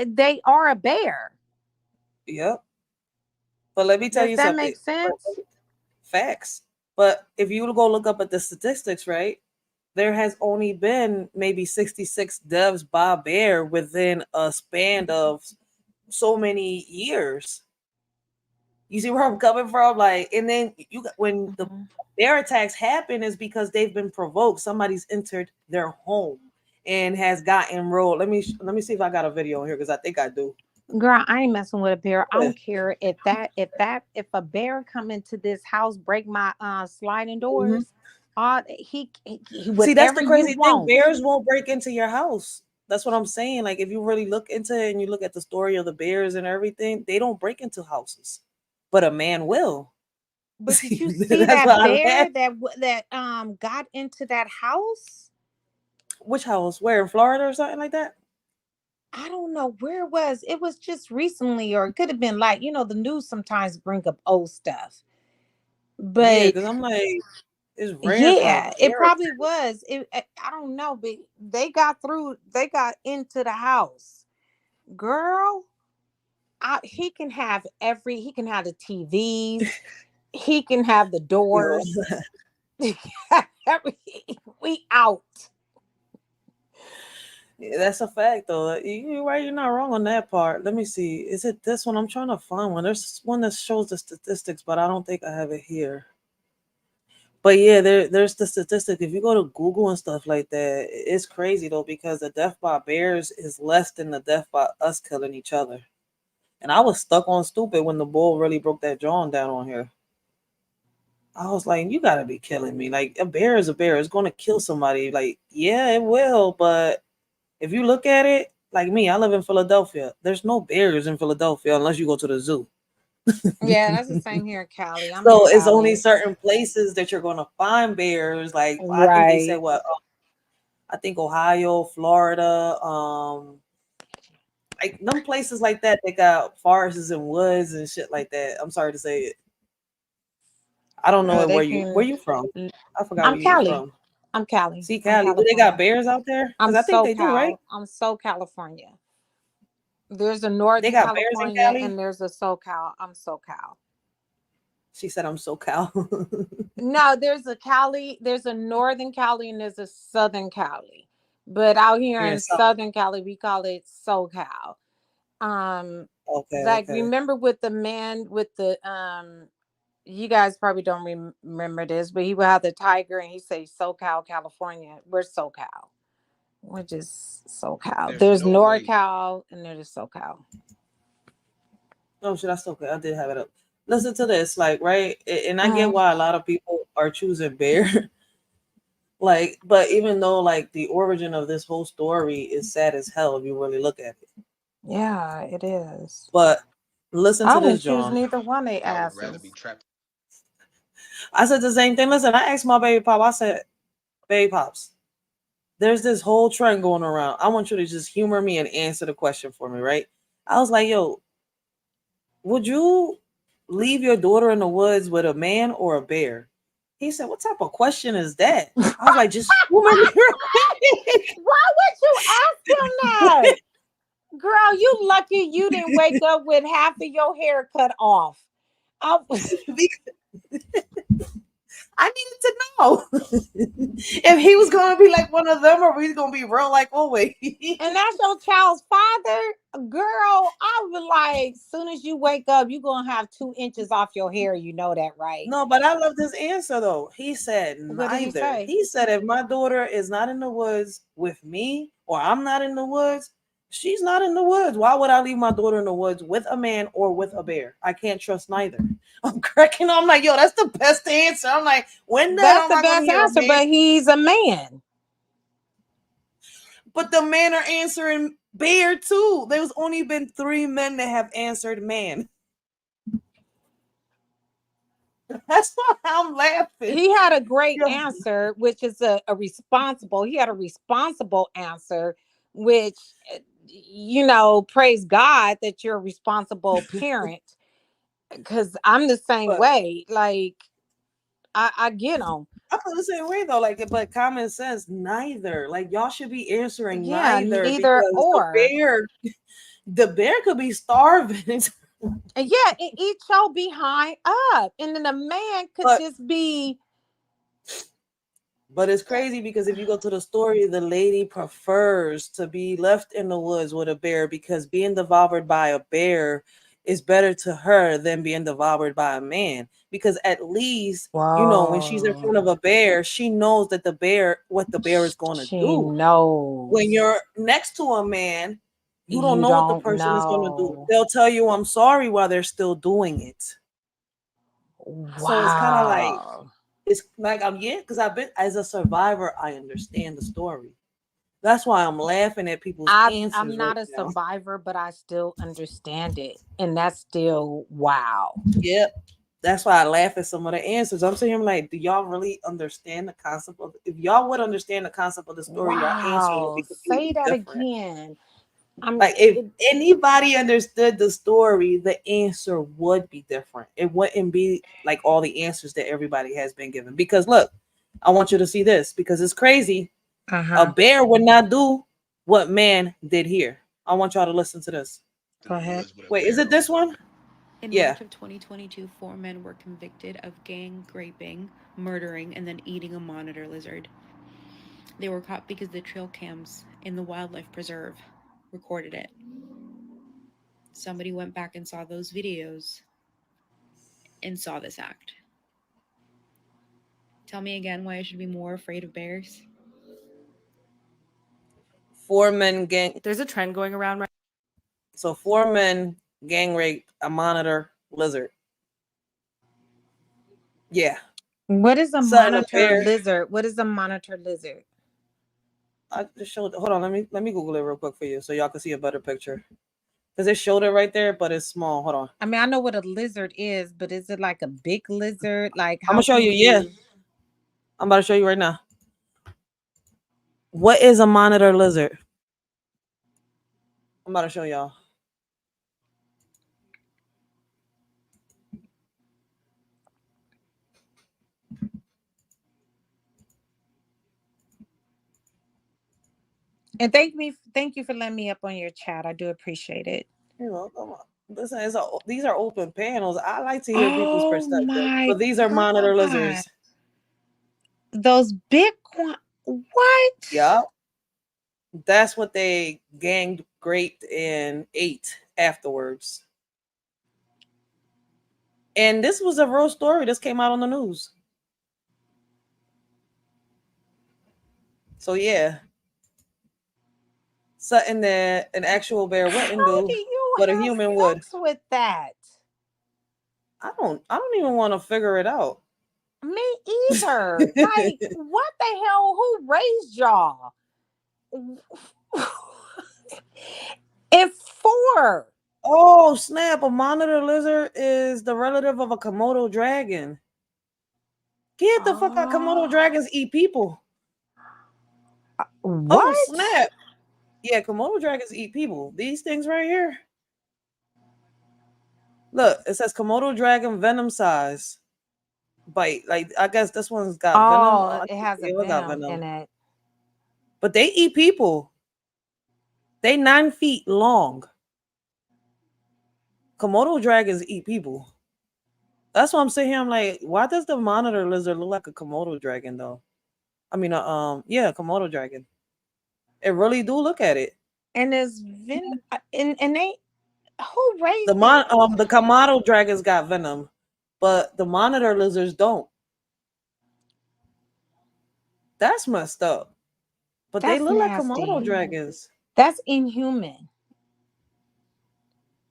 they are a bear. Yep. But let me tell Does you that something. make sense? Facts. But if you go look up at the statistics, right? There has only been maybe 66 deaths by bear within a span of so many years. You see where I'm coming from? Like, and then when the Mhm. bear attacks happen is because they've been provoked. Somebody's entered their home and has gotten rolled. Let me see if I got a video here because I think I do. Girl, I ain't messing with a bear. I don't care if a bear come into this house, break my sliding Mhm. doors, all See, that's whatever the you crazy thing. want. Bears won't break into your house. That's what I'm saying. Like, if you really look into it and you look at the story of the bears and everything, they don't break into houses, but a man will. But did See, you see that's why that I laugh. bear that got into that house? Which house? Where in Florida or something like that? I don't know where it was. It was just recently, or it could have been like, the news sometimes bring up old stuff. Yeah, But because I'm like, it's rare for a yeah, it bear. probably was. I don't know, but they got into the house. Girl, he can have the TVs, he can have the Yo, doors. Every, we out. yeah, that's a fact though. You're right. You're not wrong on that part. Let me see. Is it this one? I'm trying to find one. There's one that shows the statistics, but I don't think I have it here. But yeah, there's the statistic. If you go to Google and stuff like that, it's crazy though because the death by bears is less than the death by us killing each other. And I was stuck on stupid when the bull really broke that jaw down on here. I was like, you gotta be killing me. Like a bear is a bear. It's gonna kill somebody. Like, yeah, it will, but if you look at it, like me, I live in Philadelphia. There's no bears in Philadelphia unless you go to the zoo. Yeah, that's the same here in Cali. I'm in So it's only Cali. certain places that you're gonna find bears. Like I think they said Right. what I think Ohio, Florida, like them places like that. They got forests and woods and shit like that. I'm sorry to say it. I don't know Oh, it they where can. you from. I forgot I'm where you Cali. from. I'm Cali. See I'm Cali, do they got California. bears out there? I'm Because I think they do, right? SoCal. I'm so California. There's a They Northern got bears in California Cali. and there's a SoCal. I'm SoCal. She said I'm so Cal. No, there's a Cali, there's a Northern Cali and there's a Southern Cali. but out here Here in in South. Southern Cali, we call it SoCal. Okay, Like okay. remember with the man with the you guys probably don't remember this, but he would have the tiger and he say SoCal, California. We're SoCal. We're just SoCal. There's no way. NorCal and there's SoCal. Oh shit, that's okay. I did have it up. Listen to this, like, right? And I get Mhm. why a lot of people are choosing bear. Like, but even though like the origin of this whole story is sad as hell if you really look at it. Yeah, it is. But listen I to wouldn't this, choose John. neither one they I would rather asses. be trapped. I said the same thing. Listen, I asked my baby pop, I said, baby pops, there's this whole trend going around. I want you to just humor me and answer the question for me, right? I was like, yo, would you leave your daughter in the woods with a man or a bear? He said, what type of question is that? I was like, just humor me real quick. Why would you ask him that? Girl, you lucky you didn't wake up with half of your hair cut off. I needed to know if he was gonna be like one of them or he's gonna be real like always. And that's your child's father, girl. I was like, soon as you wake up, you're gonna have 2 inches off your hair. You know that, right? No, but I love this answer though. He said What did he neither. say? He said if my daughter is not in the woods with me or I'm not in the woods, she's not in the woods. Why would I leave my daughter in the woods with a man or with a bear? I can't trust neither. I'm cracking. I'm like, yo, that's the best answer. I'm like, when the hell That's am the I gonna best hear a answer, man? but he's a man. But the men are answering bear too. There's only been 3 men that have answered man. That's why I'm laughing. He had a great Yo, answer, which is a responsible. He had a responsible answer, which praise God that you're a responsible parent. Because I'm the same but way. Like I get them. I feel the same way though. Like, but common sense, neither. Like, y'all should be answering Yeah, neither neither because or. the bear could be starving. And yeah, it eats your behind up, and then the man could but just be. But it's crazy because if you go to the story, the lady prefers to be left in the woods with a bear because being devoured by a bear is better to her than being devoured by a man. Because at least, when she's in front of Wow. a bear, she knows that what the bear is going to She do. knows. When you're next to a man, you don't You know what the don't person is going to do. know. They'll tell you, I'm sorry while they're still doing it. So it's kind of like, Wow. it's like because I've been as a survivor, I understand the story. That's why I'm laughing at people's I'm answers right not a now. survivor, but I still understand it, and that's still wow. Yep. That's why I laugh at some of the answers. I'm saying, like, do y'all really understand the concept of? If y'all would understand the concept of the story, your answer would Wow. be Say completely that different. again. I'm Like, if anybody understood the story, the answer would be different. It wouldn't be like all the answers that everybody has been given. Because look, I want you to see this because it's crazy. A Uh-huh. bear would not do what man did here. I want y'all to listen to this. Go ahead. Wait, is it this one? In Yeah. March of 2022, 4 men were convicted of gang raping, murdering, and then eating a monitor lizard. They were caught because the trail cams in the wildlife preserve recorded it. Somebody went back and saw those videos and saw this act. Tell me again why I should be more afraid of bears. 4 men gang. There's a trend going around right. So 4 men gang raped a monitor lizard. Yeah. What is a Something a monitor bear. lizard? What is a monitor lizard? I just showed. Hold on, let me Google it real quick for you so y'all can see a better picture. Because it showed it right there, but it's small. Hold on. I mean, I know what a lizard is, but is it like a big lizard? Like I'm how gonna show can you. Yeah, I'm about to show you right now. What is a monitor lizard? I'm about to show y'all. And thank you for letting me up on your chat. I do appreciate it. You're welcome. Listen, these are open panels. I like to hear people's Oh perspective. my But these are monitor God. lizards. Those big what? Yup. That's what they ganged, raped, and ate afterwards. And this was a real story. This came out on the news. So yeah, something that an actual bear wouldn't How do do, you but a have human would. sex with that? I don't even want to figure it out. Me either. Like, what the hell? Who raised y'all? And four. Oh snap! A monitor lizard is the relative of a Komodo dragon. Get the fuck out! Komodo dragons eat people. Oh What? snap! Yeah, Komodo dragons eat people. These things right here. Look, it says Komodo dragon venom size bite. Like I guess this one's got venom. Oh, I it think has a it got venom venom. in it. But they eat people. They 9 feet long. Komodo dragons eat people. That's why I'm sitting here. I'm like, why does the monitor lizard look like a Komodo dragon though? I mean, yeah, Komodo dragon. It really do look at it. And there's and they who raised The Komodo dragons got venom, but the monitor lizards don't. That's messed up. But they That's look like Komodo nasty. dragons. That's inhuman.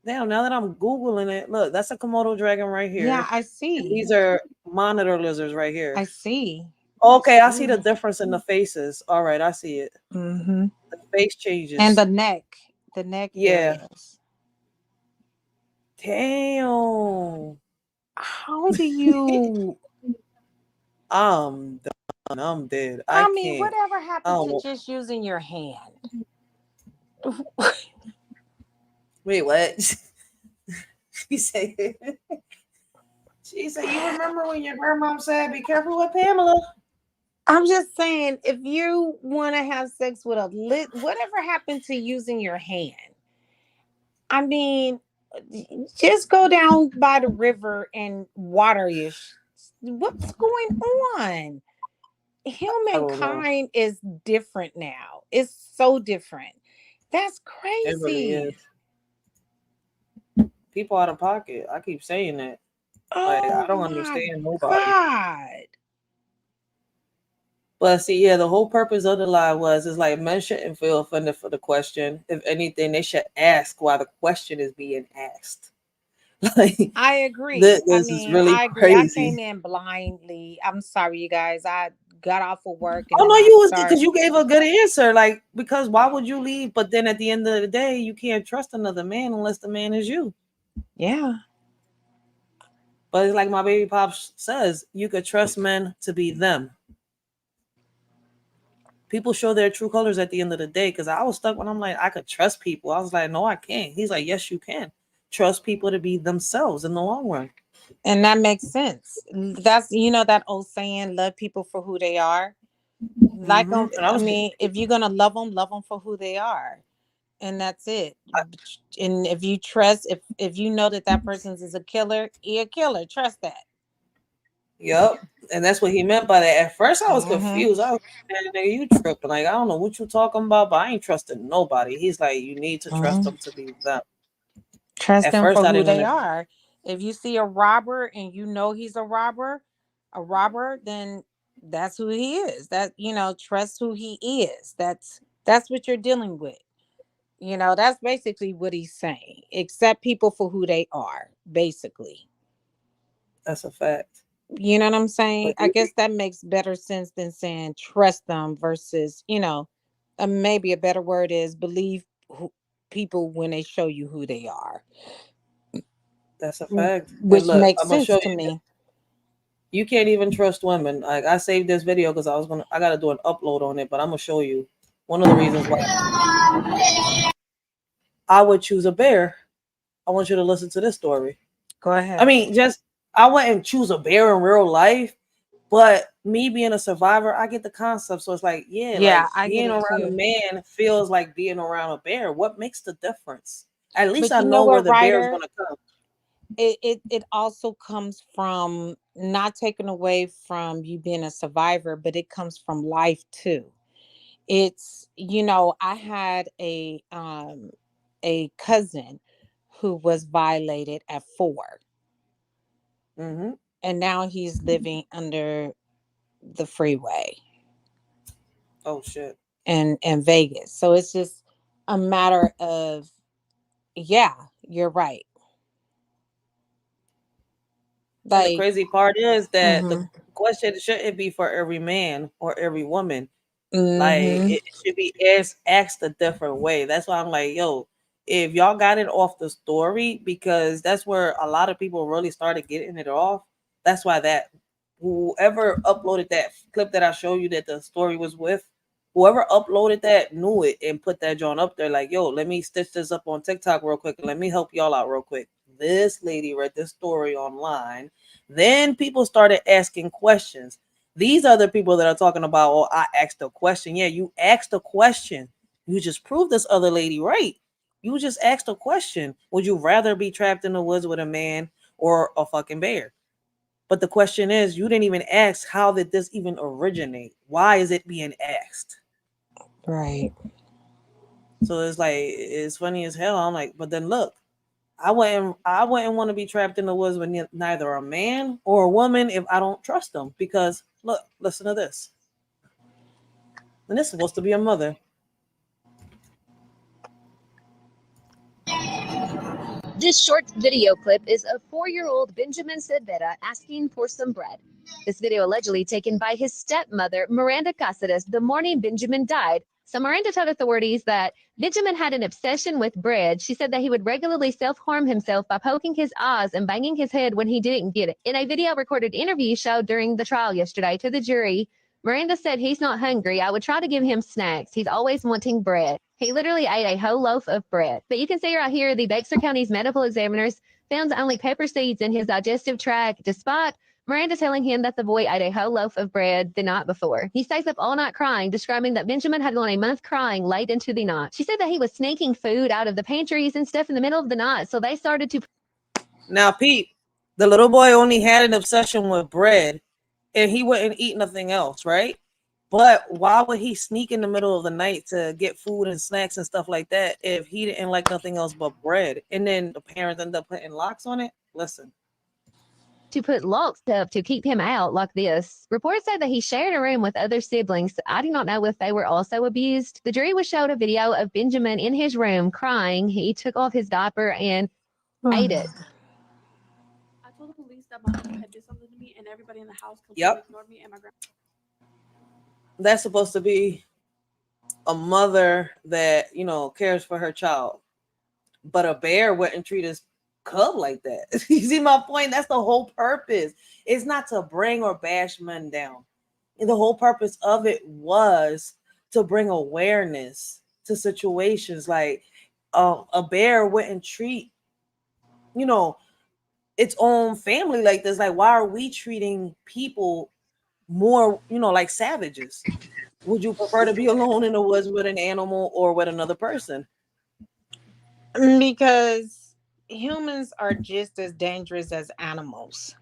Damn, now that I'm Googling it, look, that's a Komodo dragon right Yeah, here. I And see. these are monitor lizards right here. I see. Okay, I see the difference in the faces. All right, I see it. Mm-hmm. The face And changes. the neck Yeah. areas. Damn. How do you? I'm done. I'm dead. I I mean, can't. whatever I happened don't to know. just using your hand? Wait, what? She said, she said, you remember when your grandma said, be careful with Pamela? I'm just saying, if you want to have sex with a whatever happened to using your hand? I mean, just go down by the river and water your. What's going on? I don't know. Humankind is different now. It's so different. That's It really crazy. is. People out of pocket. I keep saying that. Like, I Oh don't my understand nobody. God. But see, yeah, the whole purpose of the lie was is like men shouldn't feel offended for the question. If anything, they should ask why the question is being asked. Like I agree. I this is mean, really I agree. I came crazy. in blindly. I'm sorry, you guys. I got off of work and Oh then no, I you was start. because you gave a good answer. Like because why would you leave? But then at the end of the day, you can't trust another man unless the man is you. Yeah. But it's like my baby pops says, you could trust men to be them. People show their true colors at the end of the day. Because I was stuck when I'm like, I could trust people. I was like, no, I can't. He's like, yes, you can. Trust people to be themselves in the long run. And that makes sense. That's that old saying, love people for who they are. Like them. And I I was mean, if you're gonna love them for who they are. And that's it. And if you trust, if you know that person's is a killer, he a killer. Trust that. Yep. And that's what he meant by that. At first, I was Mm-hmm. confused. I was like, nigga, you tripping. Like, I don't know what you talking about, but I ain't trusting nobody. He's like, you need to trust Mm-hmm. them to be them. Trust At them first, for I who didn't they understand. are. If you see a robber and you know he's a robber, then that's who he is. That trust who he is. That's what you're dealing with. That's basically what he's saying. Accept people for who they are, basically. That's a fact. You know what I'm saying? But I guess that makes better sense than saying trust them versus, maybe a better word is believe people when they show you who they are, that's a fact. And which look, makes I'm gonna sense show to you. me. You can't even trust women. Like I saved this video because I gotta do an upload on it, but I'm gonna show you one of the reasons why I would choose a bear. I want you to listen to this story. Go I ahead. mean, just I wouldn't choose a bear in real life, but me being a survivor, I get the concept. So it's like, yeah, Yeah, like I get being it around a too. man feels like being around a bear. What makes the difference? At least But I you know know where what, the bear is Ryder? gonna come. It also comes from not taken away from you being a survivor, but it comes from life too. It's, you know, I had a cousin who was violated at 4, Mm-hmm. and now he's living under the freeway Oh shit. in Vegas. So it's just a matter of, yeah, you're right. And the Like, crazy part is that the mhm. question shouldn't be for every man or every woman. Like Mhm. it should be asked a different way. That's why I'm like, yo, if y'all got it off the story, because that's where a lot of people really started getting it off. That's why that whoever uploaded that clip that I showed you that the story was with, whoever uploaded that knew it and put that joint up there. Like, yo, let me stitch this up on TikTok real quick and let me help y'all out real quick. This lady read this story online. Then people started asking questions. These are the people that are talking about, oh, I asked a question. Yeah, you asked a question. You just proved this other lady right. You just asked a question. Would you rather be trapped in the woods with a man or a fucking bear? But the question is, you didn't even ask, how did this even originate? Why is it being asked? Right. So it's like, it's funny as hell. I'm like, but then look, I wouldn't want to be trapped in the woods with neither a man or a woman if I don't trust them. Because look, listen to this. And this is supposed to be a mother. This short video clip is of 4-year-old Benjamin Cervera asking for some bread. This video allegedly taken by his stepmother, Miranda Caceres, the morning Benjamin died. So Miranda told authorities that Benjamin had an obsession with bread. She said that he would regularly self-harm himself by poking his eyes and banging his head when he didn't get it. In a video recorded interview showed during the trial yesterday to the jury, Miranda said he's not hungry. I would try to give him snacks. He's always wanting bread. He literally ate a whole loaf of bread. But you can see right here, the Bexar County's medical examiners found only pepper seeds in his digestive tract, despite Miranda telling him that the boy ate a whole loaf of bread the night before. He stays up all night crying, describing that Benjamin had gone a month crying late into the night. She said that he was sneaking food out of the pantries and stuff in the middle of the night, so they started to... Now, Pete, the little boy only had an obsession with bread and he wouldn't eat nothing else, right? But why would he sneak in the middle of the night to get food and snacks and stuff like that if he didn't like nothing else but bread? And then the parents end up putting locks on it? Listen. To put locks up to keep him out like this. Reports say that he shared a room with other siblings. I do not know if they were also abused. The jury was showed a video of Benjamin in his room crying. He took off his diaper and ate it. I told the police that my uncle had did something to me, and everybody in the house completely Yep. ignored me and my grandma. That's supposed to be a mother that, you know, cares for her child. But a bear wouldn't treat his cub like that. You see my point? That's the whole purpose. It's not to bring or bash men down. And the whole purpose of it was to bring awareness to situations like a bear wouldn't treat, you know, its own family like this. Like, why are we treating people more, you know, like savages? Would you prefer to be alone in the woods with an animal or with another person? Because humans are just as dangerous as animals.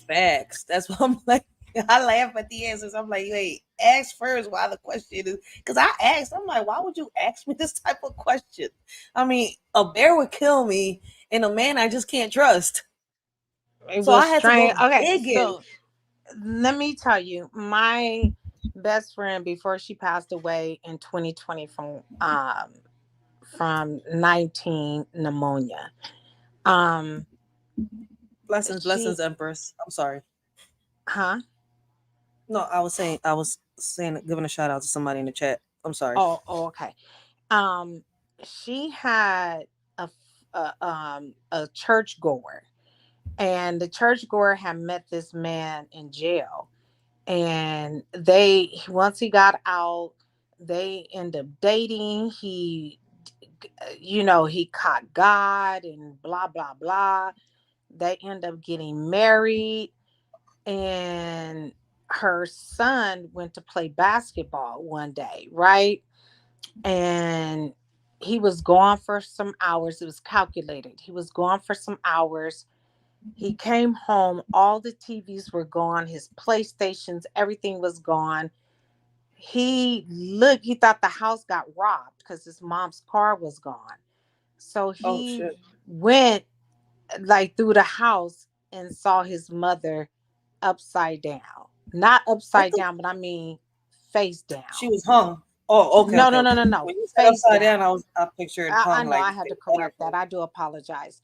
Facts. That's what I'm like. I laugh at the answers. I'm like, wait, ask first why the question is. Because I asked, I'm like, why would you ask me this type of question? I mean, a bear would kill me, and a man I just can't trust. It So was I had to strange. go Okay, digging. so let me tell you, my best friend before she passed away in 2020 from 19 pneumonia. Blessings, She, Empress. I'm sorry. huh? No, I was saying, giving a shout out to somebody in the chat. I'm sorry. Oh, okay. Um, she had a church goer, and the church goer had met this man in jail, and they once he got out, they end up dating. He, you know, he caught God and blah blah blah. They end up getting married, and her son went to play basketball one day, right? And he was gone for some hours. It was calculated. He was gone for some hours. He came home. All the TVs were gone. His PlayStations, everything was gone. he thought the house got robbed because his mom's car was gone. So Oh he shit. went like through the house and saw his mother upside down. Not What upside the? down, but I mean face down. She was hung. Oh, okay, No, okay, no, no, okay. no, no. When you said Face upside down. down, I pictured I hung know like I had to better. correct that. I do apologize.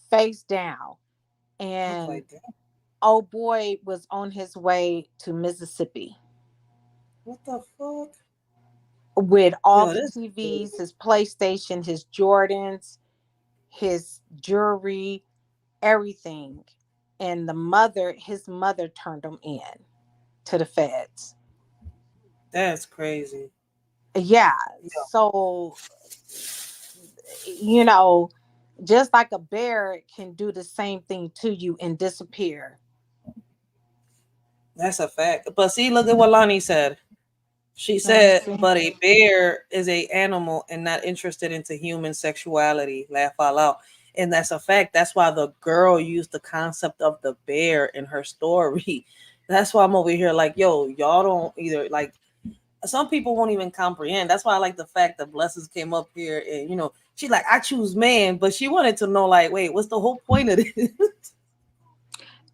Face down. And Upside down. old boy was on his way to Mississippi What the fuck? with all Yo, the this. TVs, his PlayStation, his Jordans, his jewelry, everything. And his mother turned him in to the feds. That's crazy. Yeah. Yo, So, you know, just like a bear can do the same thing to you and disappear. that's a fact. But see, look at what Lonnie said. She Let me said, see. but a bear is a animal and not interested into human sexuality. Laugh out loud. And that's a fact. That's why the girl used the concept of the bear in her story. That's why I'm over here like, yo, y'all don't either like some people won't even comprehend. That's why I like the fact that Blessings came up here and she's like, I choose man, but she wanted to know, like, wait, what's the whole point of this?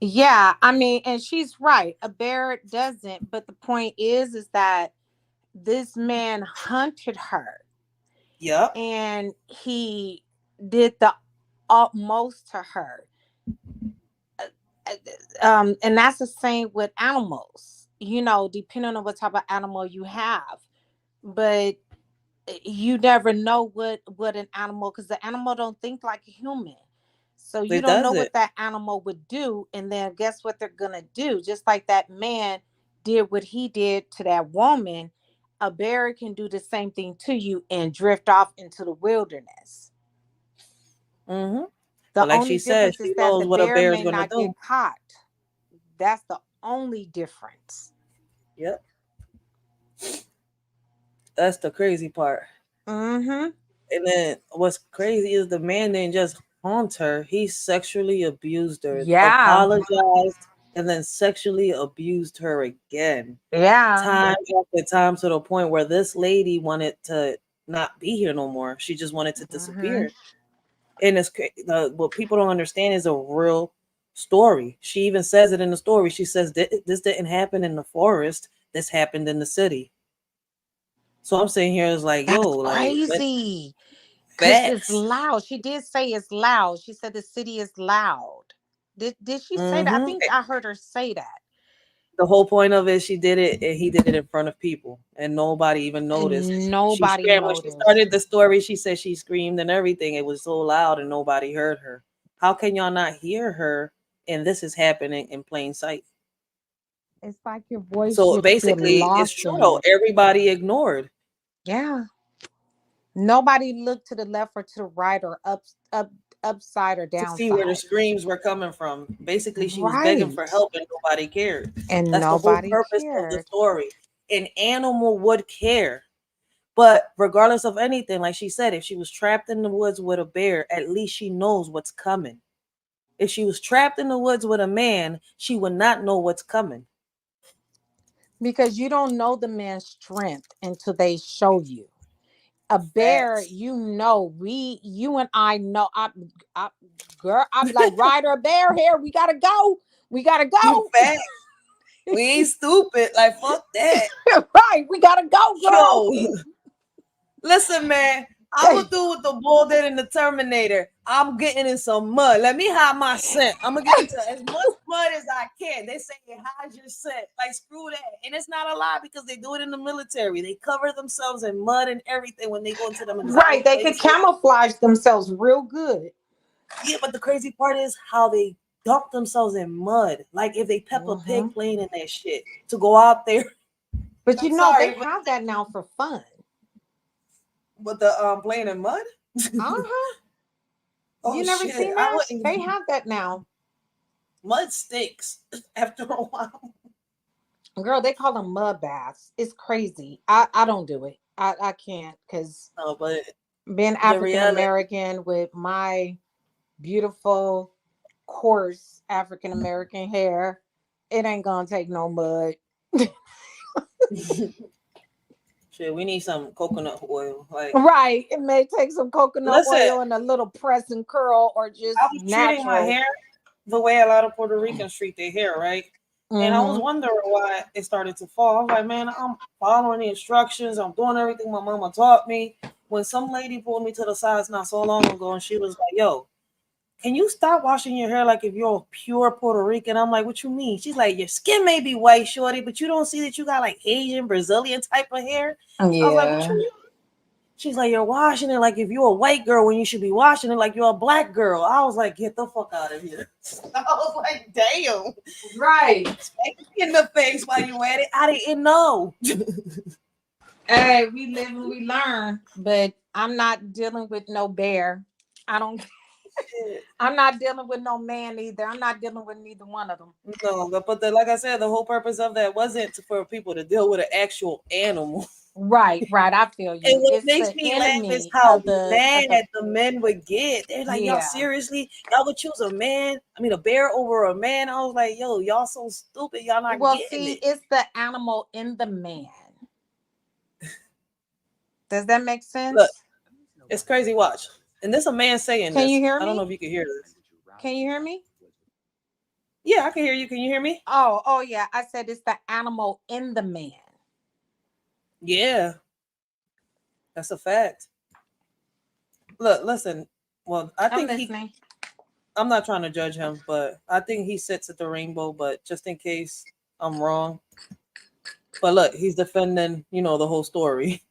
Yeah, I mean, and she's right. A bear doesn't, but the point is that this man hunted her Yep. and he did the utmost to her. And that's the same with animals, depending on what type of animal you have. But you never know what an animal, because the animal don't think like a human. So you It don't know does what it. that animal would do, and then guess what they're gonna do? Just like that man did what he did to that woman, a bear can do the same thing to you and drift off into the wilderness. Mm-hmm. The But like she only said, difference is she that knows the what a bear bear is may gonna not do. get caught. That's the only difference. Yep. That's the crazy part. Mm-hmm. And then what's crazy is the man didn't just haunt her, he sexually abused her, Yeah. apologized, and then sexually abused her again. Yeah. Time after time to the point where this lady wanted to not be here no more. She just wanted to Mm-hmm. disappear. And what people don't understand is a real story. She even says it in the story. She says this didn't happen in the forest. This happened in the city. So I'm sitting here is like, yo, That's like crazy. Because it's facts. loud. She did say it's loud. She said the city is loud. Did she say that? I Hmm. think I heard her say that. The whole point of it, she did it, and he did it in front of people, and nobody even noticed. And She nobody screamed when she noticed. started the story. She said she screamed and everything. It was so loud, and nobody heard her. How can y'all not hear her? And this is happening in plain sight. It's like your voice So just get basically, it's lost true in though. it. Everybody ignored Yeah. Nobody looked to the left or to the right or upside or to see where the downside. screams were coming from. Basically, she was begging for Right. help, and nobody cared. And That's the whole nobody purpose of the cared. story. An animal would care. But regardless of anything, like she said, if she was trapped in the woods with a bear, at least she knows what's coming. If she was trapped in the woods with a man, she would not know what's coming. Because you don't know the man's strength until they show you. A bear, Facts. you and I know. Girl, I'm like, ride a bear here. We gotta go. We gotta go. Facts. We ain't stupid. Like, fuck that. Right. We gotta go, girl. Yo, listen, man. I'm gonna do what the bull did in the Terminator. I'm getting in some mud. Let me hide my scent. I'm gonna get into as much mud as I can. They say hide your scent. Like screw that. And it's not a lie because they do it in the military. They cover themselves in mud and everything when they go into them Right. exotic They could places. camouflage themselves real good. Yeah, but the crazy part is how they dunk themselves in mud. Like if they Peppa Hmm. Pig playing in that shit to go out there. But I'm they sorry, but have that now for fun. with the playing in mud. Uh-huh. Oh You never shit! seen I that? wouldn't. They have that now. Mud stinks after a while. Girl, they call them mud baths. It's crazy. I don't do it. I can't, because No, but being the African reality, American with my beautiful, coarse African American hair, it ain't gonna take no mud. Shit, we need some coconut oil. Like, Right. It may take some coconut listen, oil and a little press and curl or just I was treating my natural. hair the way a lot of Puerto Ricans treat their hair, right? And I was Mm-hmm. wondering why it started to fall. I was like, man, I'm following the instructions. I'm doing everything my mama taught me. When some lady pulled me to the sides not so long ago and she was like, yo, can you stop washing your hair like if you're a pure Puerto Rican? I'm like, what you mean? She's like, your skin may be white, shorty, but you don't see that you got like Asian, Brazilian type of hair. I was like, what you Yeah. mean? She's like, you're washing it like if you're a white girl when you should be washing it like you're a black girl. I was like, get the fuck out of here. I was like, damn. Right. Smack me in the face while you at it. I didn't know. Hey, we live and we learn, but I'm not dealing with no bear. I don't. I'm not dealing with no man either. I'm not dealing with neither one of them. No, but like I said, the whole purpose of that wasn't for people to deal with an actual animal. Right, right. I feel you. And what It's makes the me laugh is enemy how of the mad the men would get. They're like, y'all yeah. seriously? Y'all would choose a man? I mean, a bear over a man? I was like, yo, y'all so stupid. Y'all not Well, getting see, it. it's the animal in the man. Does that make sense? Look, it's crazy. Watch. And this a man saying Can this. you hear I don't know me? if you can hear this. Can you hear me? Yeah, I can hear you. Can you hear me? Oh yeah. I said it's the animal in the man. Yeah, that's a fact. Look, listen. Well, I I'm think listening. I'm not trying to judge him, but I think he sits at the rainbow. But just in case I'm wrong, but look, he's defending, the whole story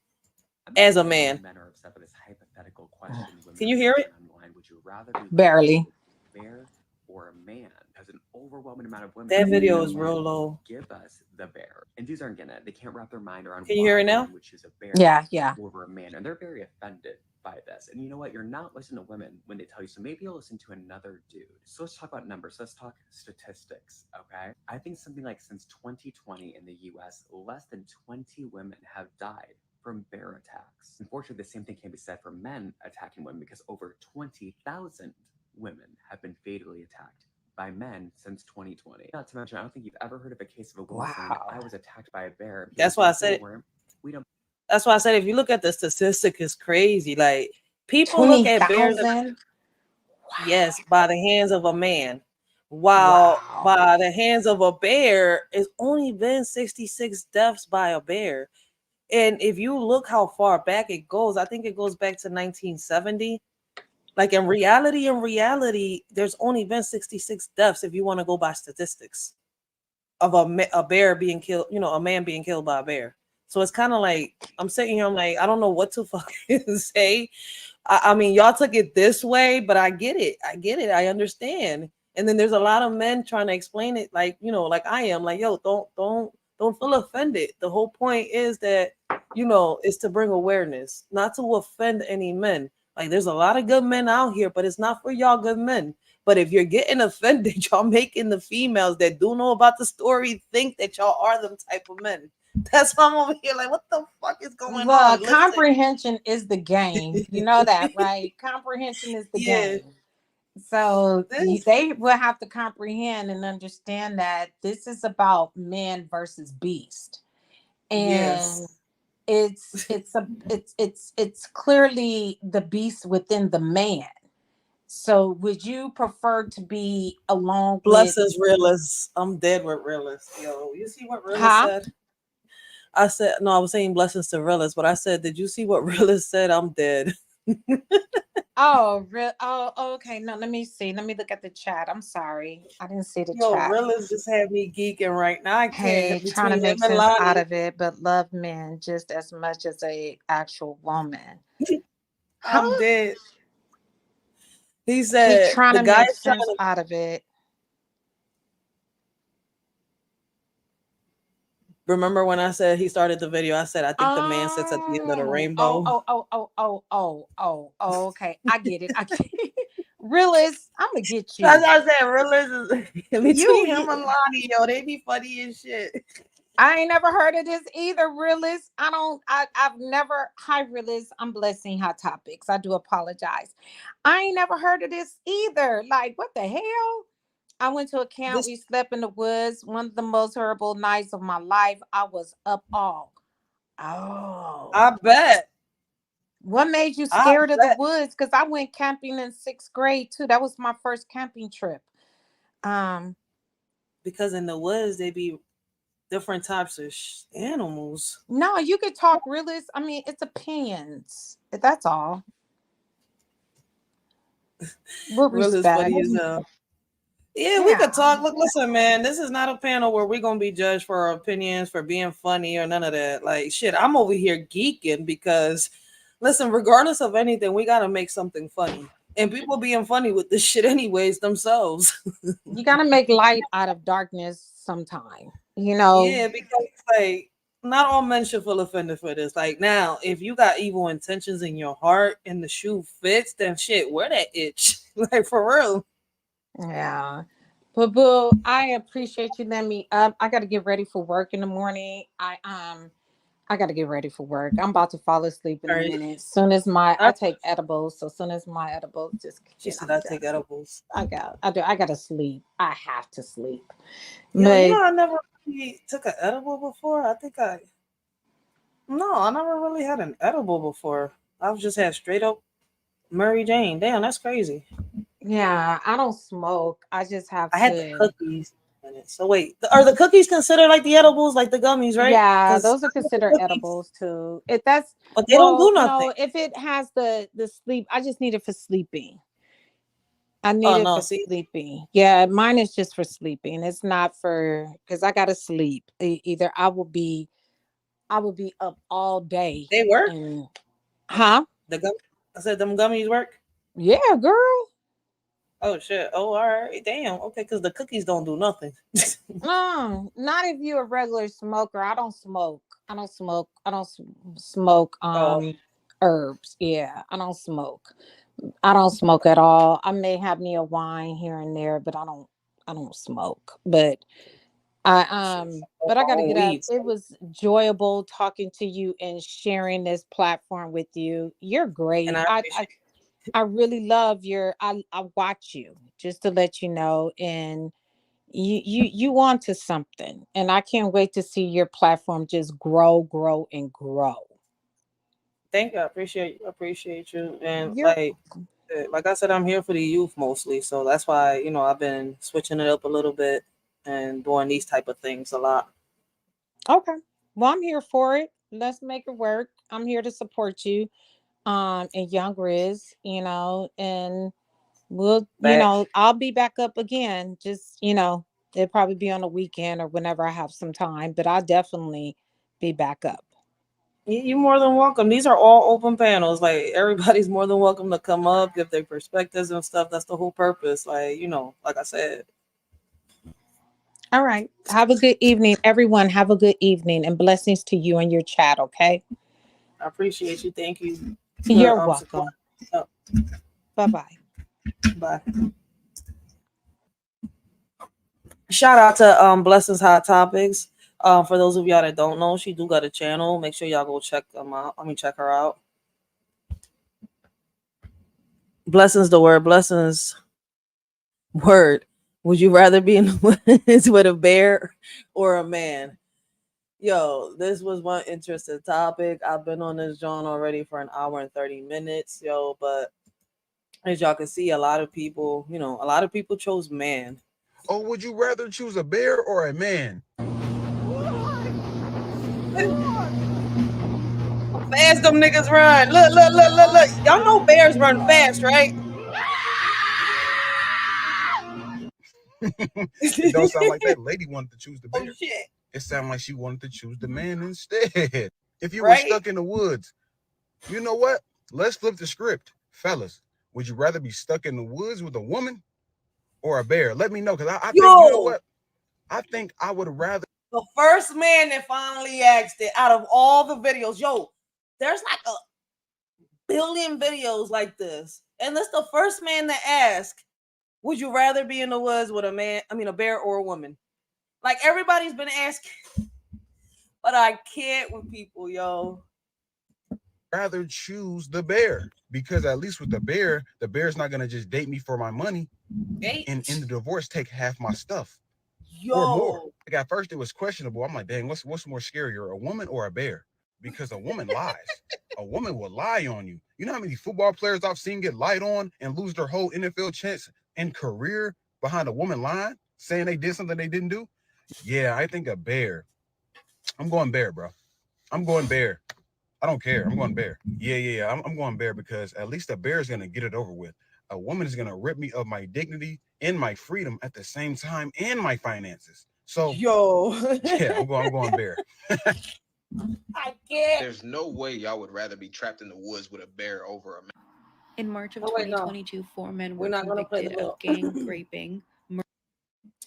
as a man. Men are upset by this hypothetical question. Can you hear it? Online, would you rather be Barely. a bear or a man? Because an overwhelming amount of women That video say is real low. give us the bear. And dudes aren't getting it. They can't wrap their mind around Can you why hear it now? women would choose a bear Yeah. over a man. And they're very offended by this. And you know what? You're not listening to women when they tell you. So maybe you'll listen to another dude. So let's talk about numbers. Let's talk statistics. Okay. I think something like since 2020 in the US, less than 20 women have died from bear attacks. Unfortunately, the same thing can be said for men attacking women because over 20,000 women have been fatally attacked by men since 2020. Not to mention, I don't think you've ever heard of a case of a woman saying, I was attacked by a bear. That's why I said we don't. That's why I said if you look at the statistic, it's crazy. Like people look at bears, 20,000. yes, by the hands of a man, while by the hands of a bear, it's only been 66 deaths by a bear. And if you look how far back it goes, I think it goes back to 1970. Like in reality, there's only been 66 deaths if you want to go by statistics of a bear being killed, a man being killed by a bear. So it's kind of like I'm sitting here, I'm like, I don't know what to fucking say. I mean, y'all took it this way, but I get it. I understand. And then there's a lot of men trying to explain it like, like I am, like, yo, don't feel offended. The whole point is that, is to bring awareness, not to offend any men. Like there's a lot of good men out here, but it's not for y'all good men. But if you're getting offended, y'all making the females that do know about the story think that y'all are them type of men. That's why I'm over here like, what the fuck is going on? Listen. Comprehension is the game. You know that, right? Comprehension is the game. So they will have to comprehend and understand that this is about man versus beast. And it's clearly the beast within the man. So would you prefer to be along Blessings, realists. I'm dead with realists. Yo, you see what realist said? I said, no, I was saying blessings to realists, but I said, did you see what realist said? I'm dead. Oh, okay. No, let me see. Let me look at the chat. I'm sorry. I didn't see the chat. Realist just had me geeking right now. I can't. Trying to make sense out of it, but love men just as much as a actual woman. I'm dead. He said, keep trying to make sense out of it. Remember when I said he started the video? I said I think the man sits at the end of the rainbow. Okay. I get it. Realist, I'm gonna get you. As I said, realist is between him and Lonnie, yo, they be funny as shit. I ain't never heard of this either, realist. I've never, hi realist, I'm blessing Hot Topics. I do apologize. I ain't never heard of this either. Like, what the hell? I went to a camp. We slept in the woods. One of the most horrible nights of my life. I was up all. Oh. I bet. What made you I scared of the bet. woods? Because I went camping in 6th grade too. That was my first camping trip. Because in the woods they be different types of animals. No, you could talk realist. I mean, it's opinions. That's all. With Real is respect. funny as hell. Yeah, we Yeah. could talk. Look, listen, man. This is not a panel where we're gonna be judged for our opinions, for being funny, or none of that. Like, shit, I'm over here geeking because, listen, regardless of anything, we gotta make something funny, and people being funny with this shit anyways themselves. You gotta make light out of darkness sometime. You know. Yeah, because like not all men should feel offended for this. Like now, if you got evil intentions in your heart and the shoe fits, then shit, wear that itch. Like for real. Yeah. But boo, I appreciate you letting me up. I gotta get ready for work in the morning. I gotta get ready for work. I'm about to fall asleep in All a right. minute. Soon as my I, I take edibles, so soon as my edibles just kick she in, said I'm I done. take edibles. I gotta sleep. I have to sleep. Yo, you But know I never really took an edible before. I never really had an edible before. I've just had straight up Mary Jane. Damn, that's crazy. yeah, I don't smoke. I just have I had the to. cookies in it. So wait, are the cookies considered like the edibles, like the gummies, right? Yeah, Because those are considered edibles too. If that's but they don't do well, nothing. no, if it has the sleep, I just need it for sleeping. I need Oh it no, for see, sleeping. Yeah, mine is just for sleeping. It's not for because I gotta sleep. Either I will be up all day they work. and huh? The gum. I said them gummies work. Yeah, girl. Oh shit. Oh, all right. Damn. Okay, because the cookies don't do nothing. Not if you're a regular smoker. I don't smoke. I don't smoke Oh, herbs. Yeah, I don't smoke. I don't smoke at all. I may have me a wine here and there, but I don't smoke. shit. But I gotta Oh, get up. weeds. It was enjoyable talking to you and sharing this platform with you. You're And great. I appreciate. I really love I watch you just to let you know, and you want to something, and I can't wait to see your platform just grow and grow. Thank you. I appreciate you. And You're like I said, I'm here for the youth mostly, so that's why I've been switching it up a little bit and doing these type of things a lot. okay. Well, I'm here for it. Let's make it work. I'm here to support you and Young Riz, and we'll, Back. I'll be back up again. Just, it'll probably be on a weekend or whenever I have some time, but I'll definitely be back up. You're more than welcome. These are all open panels. Like everybody's more than welcome to come up, give their perspectives and stuff. That's the whole purpose. Like I said. All right. Have a good evening, everyone. Have a good evening and blessings to you and your chat. Okay. I appreciate you. Thank you You're for support. welcome. Oh, Bye bye. bye. Shout out to Blessings Hot Topics. For those of y'all that don't know, she do got a channel. Make sure y'all go check them out. Check her out. Blessings the word. Blessings word. Would you rather be in the woods with a bear or a man? Yo, this was one interesting topic. I've been on this joint already for an hour and 30 minutes, yo. But as y'all can see, a lot of people chose man. Oh, would you rather choose a bear or a man? Fast them niggas run. Look. Y'all know bears run fast, right? It don't sound like that lady wanted to choose the bear. Oh shit. It sounded like she wanted to choose the man instead. If you were Right? stuck in the woods, you know what? Let's flip the script. Fellas, would you rather be stuck in the woods with a woman or a bear? Let me know, because I think, you know what? I think I would rather. The first man that finally asked it out of all the videos, there's like a billion videos like this. And that's the first man to ask, would you rather be in the woods with a bear or a woman? Like everybody's been asking, but I can't with people, yo. Rather choose the bear, because at least with the bear's not gonna just date me for my money and in the divorce take half my stuff or more. Like at first it was questionable. I'm like, dang, what's more scarier, a woman or a bear? because a woman lies. A woman will lie on you. You know how many football players I've seen get lied on and lose their whole NFL chance and career behind a woman lying, saying they did something they didn't do? Yeah, I think a bear. I'm going bear, bro. I'm going bear. I don't care. I'm going bear. Yeah. I'm going bear because at least a bear is going to get it over with. A woman is going to rip me of my dignity and my freedom at the same time and my finances. So, yo, yeah, I'm going bear. I can't. There's no way y'all would rather be trapped in the woods with a bear over a man. In March of Oh, wait, no. 2022, 4 men We're were not gonna play the convicted bill. of gang raping.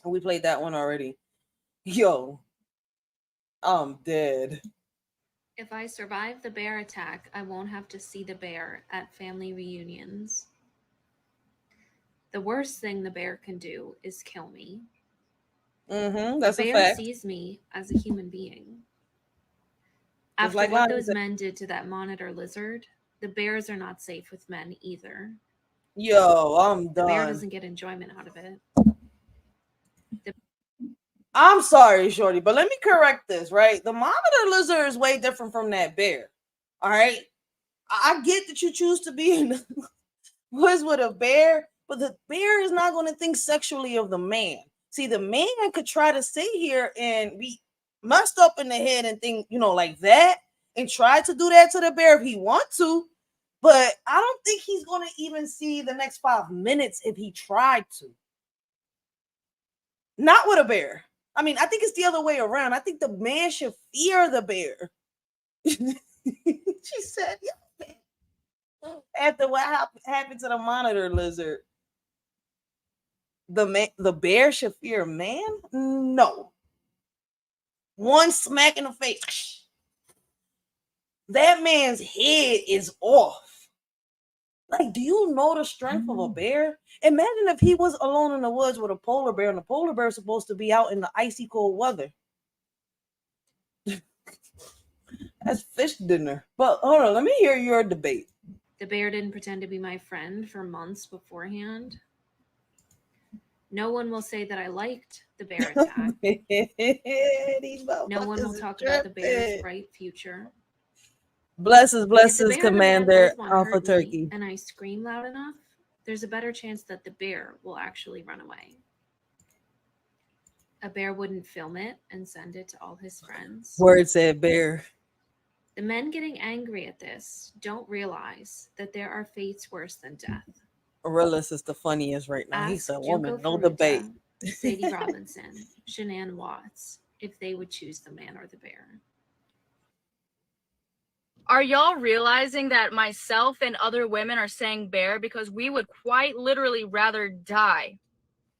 We played that one already. Yo, I'm dead. If I survive the bear attack, I won't have to see the bear at family reunions. The worst thing the bear can do is kill me. That's the a bear fact. sees me as a human being. Just After like what Lonnie those said. men did to that monitor lizard, the bears are not safe with men either. Yo, I'm The bear done. doesn't get enjoyment out of it. I'm sorry, shorty, but let me correct this, right? The monitor lizard is way different from that bear. All right. I get that you choose to be in the woods with a bear, but the bear is not going to think sexually of the man. See, the man could try to sit here and be messed up in the head and think, like that, and try to do that to the bear if he wants to. But I don't think he's going to even see the next 5 minutes if he tried to. Not with a bear. I mean, I think it's the other way around. I think the man should fear the bear. She said, yeah. After what happened to the monitor lizard, the bear should fear man? No. One smack in the face. That man's head is off. Like, do you know the strength of a bear? Imagine if he was alone in the woods with a polar bear, and the polar bear is supposed to be out in the icy cold weather. That's fish dinner. But hold on, let me hear your debate. The bear didn't pretend to be my friend for months beforehand. No one will say that I liked the bear attack. No one will talk about the bear's bright future. Blesses, If the bear and the man Commander both want to Alpha hurt Turkey. me and I scream loud enough, there's a better chance that the bear will actually run away. A bear wouldn't film it and send it to all his friends. Word said bear. The men getting angry at this don't realize that there are fates worse than death. Aurelius is the funniest right now. He Ask said, Junko woman, no Furuta, debate. Sadie Robinson, Shanann Watts, if they would choose the man or the bear. Are y'all realizing that myself and other women are saying bear because we would quite literally rather die?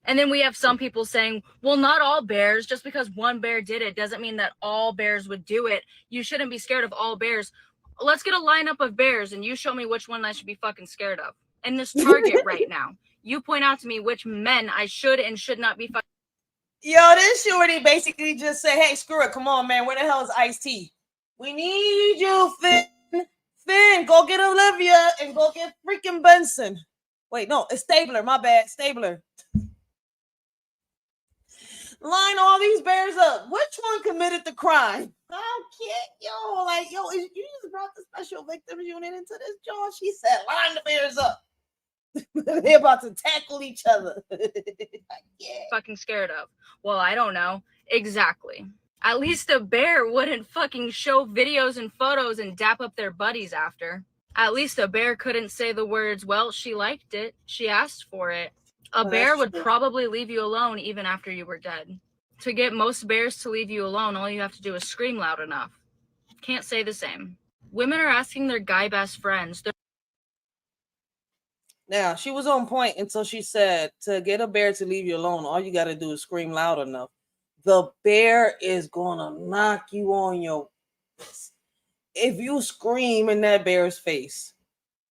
And then we have some people saying, well, not all bears, just because one bear did it doesn't mean that all bears would do it. You shouldn't be scared of all bears. Let's get a lineup of bears and you show me which one I should be fucking scared of. In this target right now, you point out to me which men I should and should not be fucking. Yo, this shorty basically just said, hey, screw it. Come on, man. Where the hell is Ice-T? We need you, Finn. Finn, go get Olivia and go get freaking Benson. Wait, no, it's Stabler. My bad. Stabler. Line all these bears up. Which one committed the crime? I can't, you just brought the special victims unit into this, John. She said, line the bears up. They're about to tackle each other. Fucking scared of. Well, I don't know. Exactly. At least a bear wouldn't fucking show videos and photos and dap up their buddies after. At least a bear couldn't say the words, well, she liked it. She asked for it. A bear would probably leave you alone even after you were dead. To get most bears to leave you alone, all you have to do is scream loud enough. Can't say the same. Women are asking their guy best friends. Now, she was on point until she said, to get a bear to leave you alone, all you got to do is scream loud enough. The bear is going to knock you on your... If you scream in that bear's face,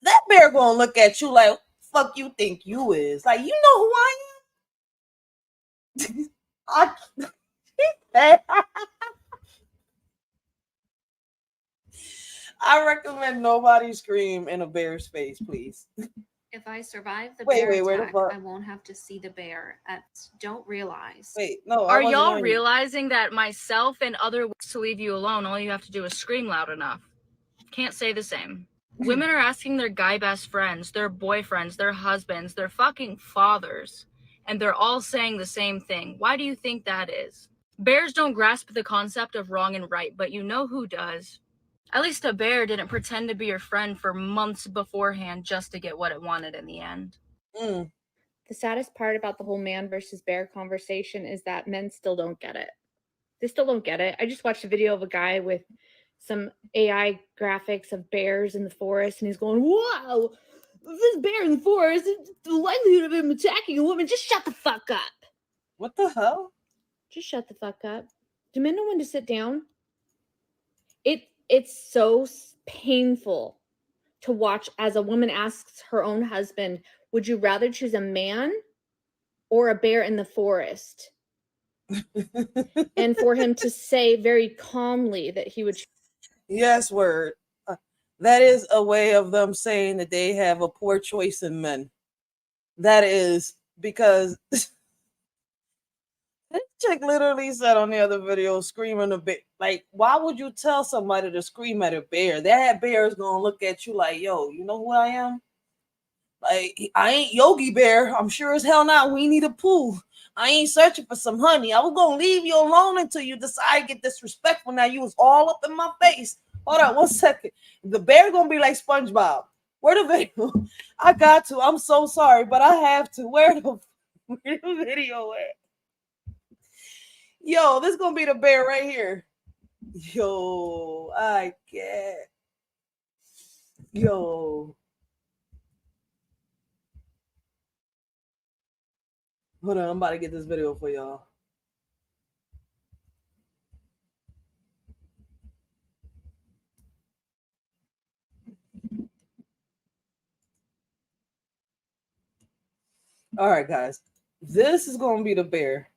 that bear going to look at you like, fuck you think you is? Like, you know who I am? I recommend nobody scream in a bear's face, please. If I survive the Wait, bear where the attack, fuck? I won't have to see the bear. Don't realize. Wait, no, I Are wasn't y'all on you. realizing that myself and other ways to leave you alone, all you have to do is scream loud enough? Can't say the same. Women are asking their guy best friends, their boyfriends, their husbands, their fucking fathers, and they're all saying the same thing. Why do you think that is? Bears don't grasp the concept of wrong and right, but you know who does. At least a bear didn't pretend to be your friend for months beforehand just to get what it wanted in the end. Mm. The saddest part about the whole man versus bear conversation is that men still don't get it. They still don't get it. I just watched a video of a guy with some AI graphics of bears in the forest, and he's going, "Wow, this bear in the forest, the likelihood of him attacking a woman, just shut the fuck up." What the hell? Just shut the fuck up. Do men know when to sit down? It's so painful to watch as a woman asks her own husband, would you rather choose a man or a bear in the forest? And for him to say very calmly that he would. Yes, word. That is a way of them saying that they have a poor choice in men. That is because this chick literally said on the other video, screaming a bit. Like, why would you tell somebody to scream at a bear? That bear is gonna look at you like, yo, you know who I am? Like, I ain't Yogi Bear. I'm sure as hell not. We need a pool. I ain't searching for some honey. I was gonna leave you alone until you decide to get disrespectful. Now you was all up in my face. Hold on 1 second. The bear gonna be like SpongeBob. Where the video? I got to. I'm so sorry, but I have to. Where the video at? Yo, this is gonna be the bear right here. Yo, I can't. Yo. Hold on, I'm about to get this video for y'all. All right, guys. This is gonna be the bear.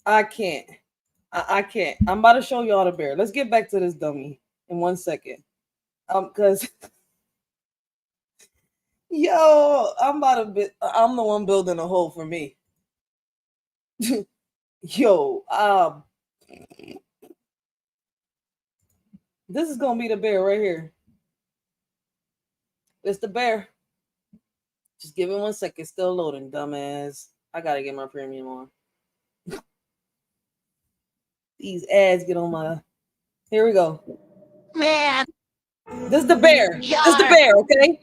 I can't. I can't. I'm about to show y'all the bear. Let's get back to this dummy in 1 second. Because yo, I'm the one building a hole for me. Yo, this is gonna be the bear right here. It's the bear. Just give it 1 second. Still loading, dumbass. I gotta get my premium on. These ads get on my. Here we go. Man. This is the bear. This is the bear, okay?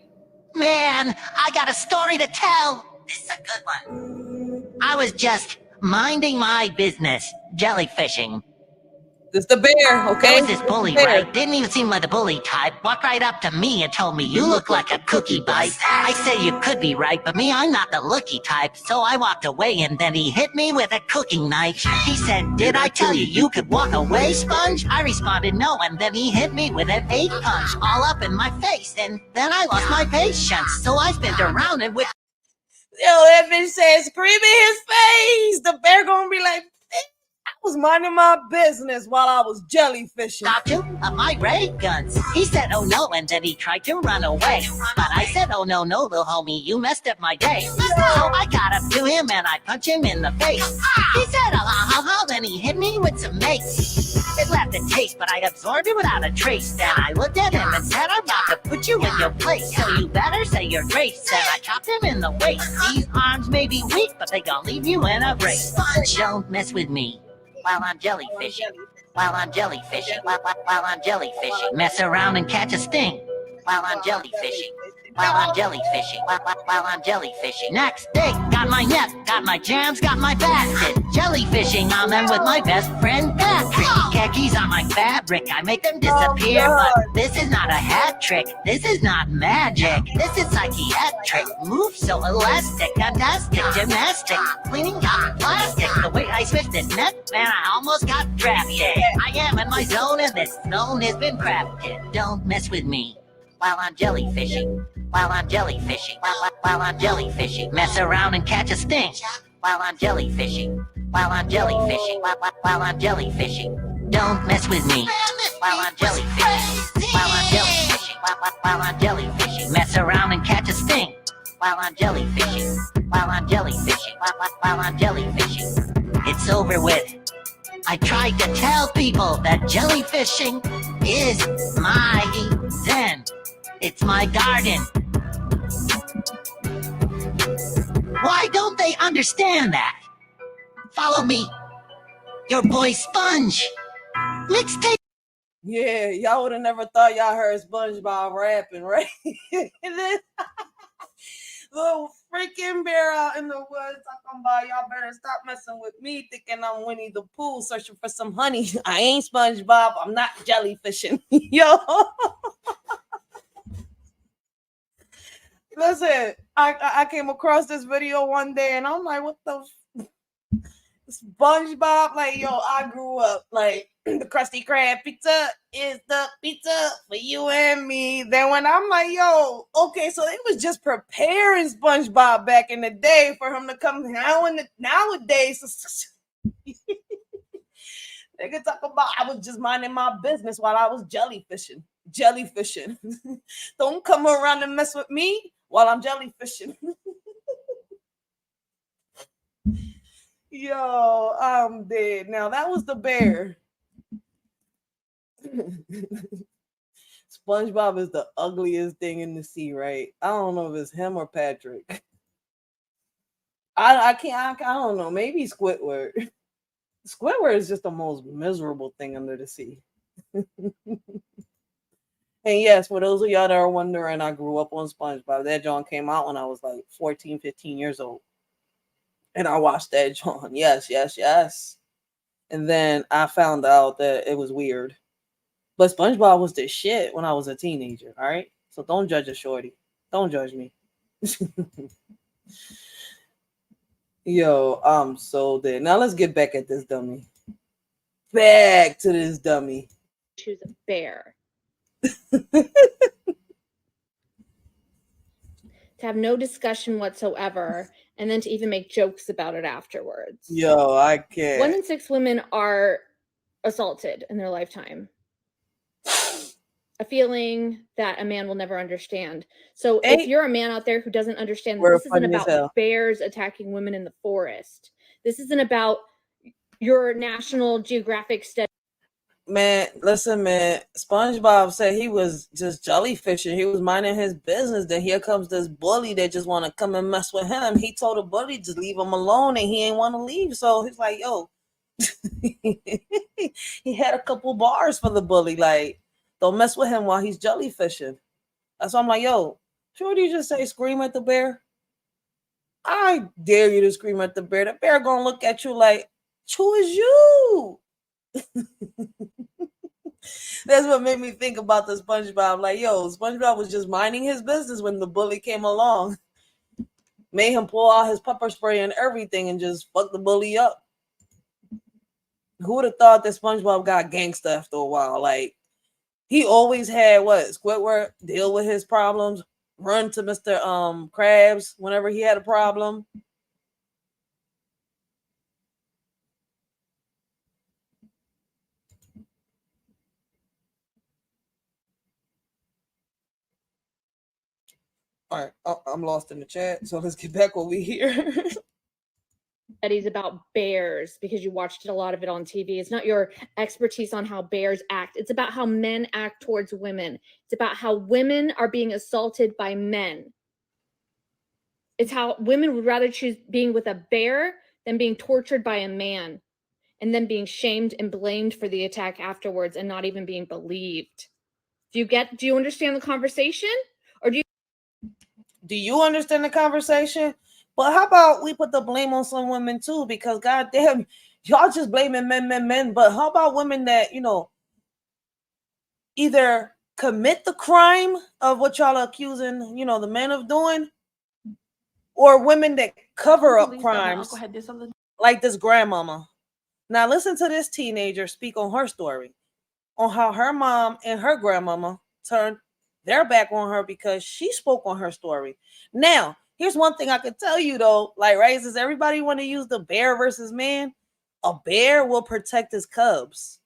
Man, I got a story to tell. This is a good one. I was just minding my business, jellyfishing. This is the bear, okay? There was this bully, right? Didn't even seem like the bully type. Walked right up to me and told me, you look like a cookie bite. I said you could be right, but me, I'm not the looky type. So I walked away and then he hit me with a cooking knife. He said, did I tell you you could walk away, sponge? I responded no, and then he hit me with an 8 punch all up in my face. And then I lost my patience. So I spent around and with. Yo, that bitch said, scream in his face. The bear gonna be like, I was minding my business while I was jellyfishing. Stopped him of my ray guns. He said, oh no, and then he tried to run away. But I said, oh no, little homie, you messed up my day. So I got up to him and I punched him in the face. He said, then he hit me with some mace. It left a taste, but I absorbed it without a trace. Then I looked at him and said, I'm about to put you in your place. So you better say your grace. Then I chopped him in the waist. These arms may be weak, but they gon' leave you in a brace. Don't mess with me. While I'm jellyfishing, while I'm jellyfishing, while I'm jellyfishing, mess around and catch a sting. While I'm jellyfishing, while I'm jellyfishing, while I'm jellyfishing. Next day, got my net, got my jams, got my basket. Jellyfishing on them with my best friend Patrick. Khakis on my fabric, I make them disappear. But this is not a hat trick, this is not magic. This is psychiatric, move so elastic, fantastic, gymnastic. Cleaning out plastic, the way I switch this net, man, I almost got drafted. I am in my zone and this zone has been crafted. Don't mess with me. While I'm jellyfishing, while I'm jellyfishing, while I'm jellyfishing, mess around and catch a sting. While I'm jellyfishing, while I'm jellyfishing, while I'm jellyfishing, don't mess with me. While I'm jellyfishing, while I'm jellyfishing, while I'm jellyfishing, mess around and catch a sting. while I'm jellyfishing, while I'm jellyfishing, while I'm jellyfishing. It's over with. I tried to tell people that jellyfishing is my zen. It's my garden. Why don't they understand that? Follow me. Your boy Sponge. Let's take. Yeah, y'all would have never thought y'all heard SpongeBob rapping, right? And then little freaking bear out in the woods talking about y'all better stop messing with me, thinking I'm Winnie the Pooh searching for some honey. I ain't SpongeBob. I'm not jellyfishing. Yo. Listen, I came across this video one day and I'm like, what the SpongeBob? Like, yo, I grew up like the Krusty Krab pizza is the pizza for you and me. Then when I'm like, yo, okay, so it was just preparing SpongeBob back in the day for him to come nowadays. They could talk about I was just minding my business while I was jellyfishing. Don't come around and mess with me while I'm jellyfishing. Yo, I'm dead. Now that was the bear. SpongeBob is the ugliest thing in the sea, right? I don't know if it's him or Patrick. I don't know. Maybe Squidward. Squidward is just the most miserable thing under the sea. And yes, for those of y'all that are wondering, I grew up on SpongeBob. That John came out when I was like 14, 15 years old. And I watched that John. Yes. And then I found out that it was weird. But SpongeBob was the shit when I was a teenager, all right? So don't judge a shorty. Don't judge me. Yo, I'm so dead. Now let's get back at this dummy. Back to this dummy. Choose a bear. To have no discussion whatsoever, and then to even make jokes about it afterwards. Yo, I can't. 1 in 6 women are assaulted in their lifetime. A feeling that a man will never understand. So if you're a man out there who doesn't understand that this isn't about bears attacking women in the forest, this isn't about your National Geographic study. Man, listen, man. SpongeBob said he was just jellyfishing. He was minding his business. Then here comes this bully that just want to come and mess with him. He told the bully just leave him alone, and he ain't want to leave. So he's like, yo, he had a couple bars for the bully. Like, don't mess with him while he's jellyfishing. That's why I'm like, yo, sure, you just say scream at the bear? I dare you to scream at the bear. The bear gonna look at you like, who is you? That's what made me think about the SpongeBob. Like, yo, SpongeBob was just minding his business when the bully came along. Made him pull out his pepper spray and everything and just fuck the bully up. Who would have thought that SpongeBob got gangsta after a while? Like, he always had Squidward deal with his problems, run to Mr. Krabs whenever he had a problem. All right, I'm lost in the chat, so let's get back over here. Studies about bears because you watched a lot of it on TV. It's not your expertise on how bears act. It's about how men act towards women. It's about how women are being assaulted by men. It's how women would rather choose being with a bear than being tortured by a man and then being shamed and blamed for the attack afterwards and not even being believed. Do you understand the conversation? Or do you understand the conversation? But how about we put the blame on some women too? Because goddamn, y'all just blaming men. But how about women that, either commit the crime of what y'all are accusing, the men of doing, or women that cover up crimes like this grandmama. Now listen to this teenager speak on her story, on how her mom and her grandmama turned their back on her because she spoke on her story. Now, here's one thing I could tell you though, like, right, does everybody want to use the bear versus man? A bear will protect his cubs.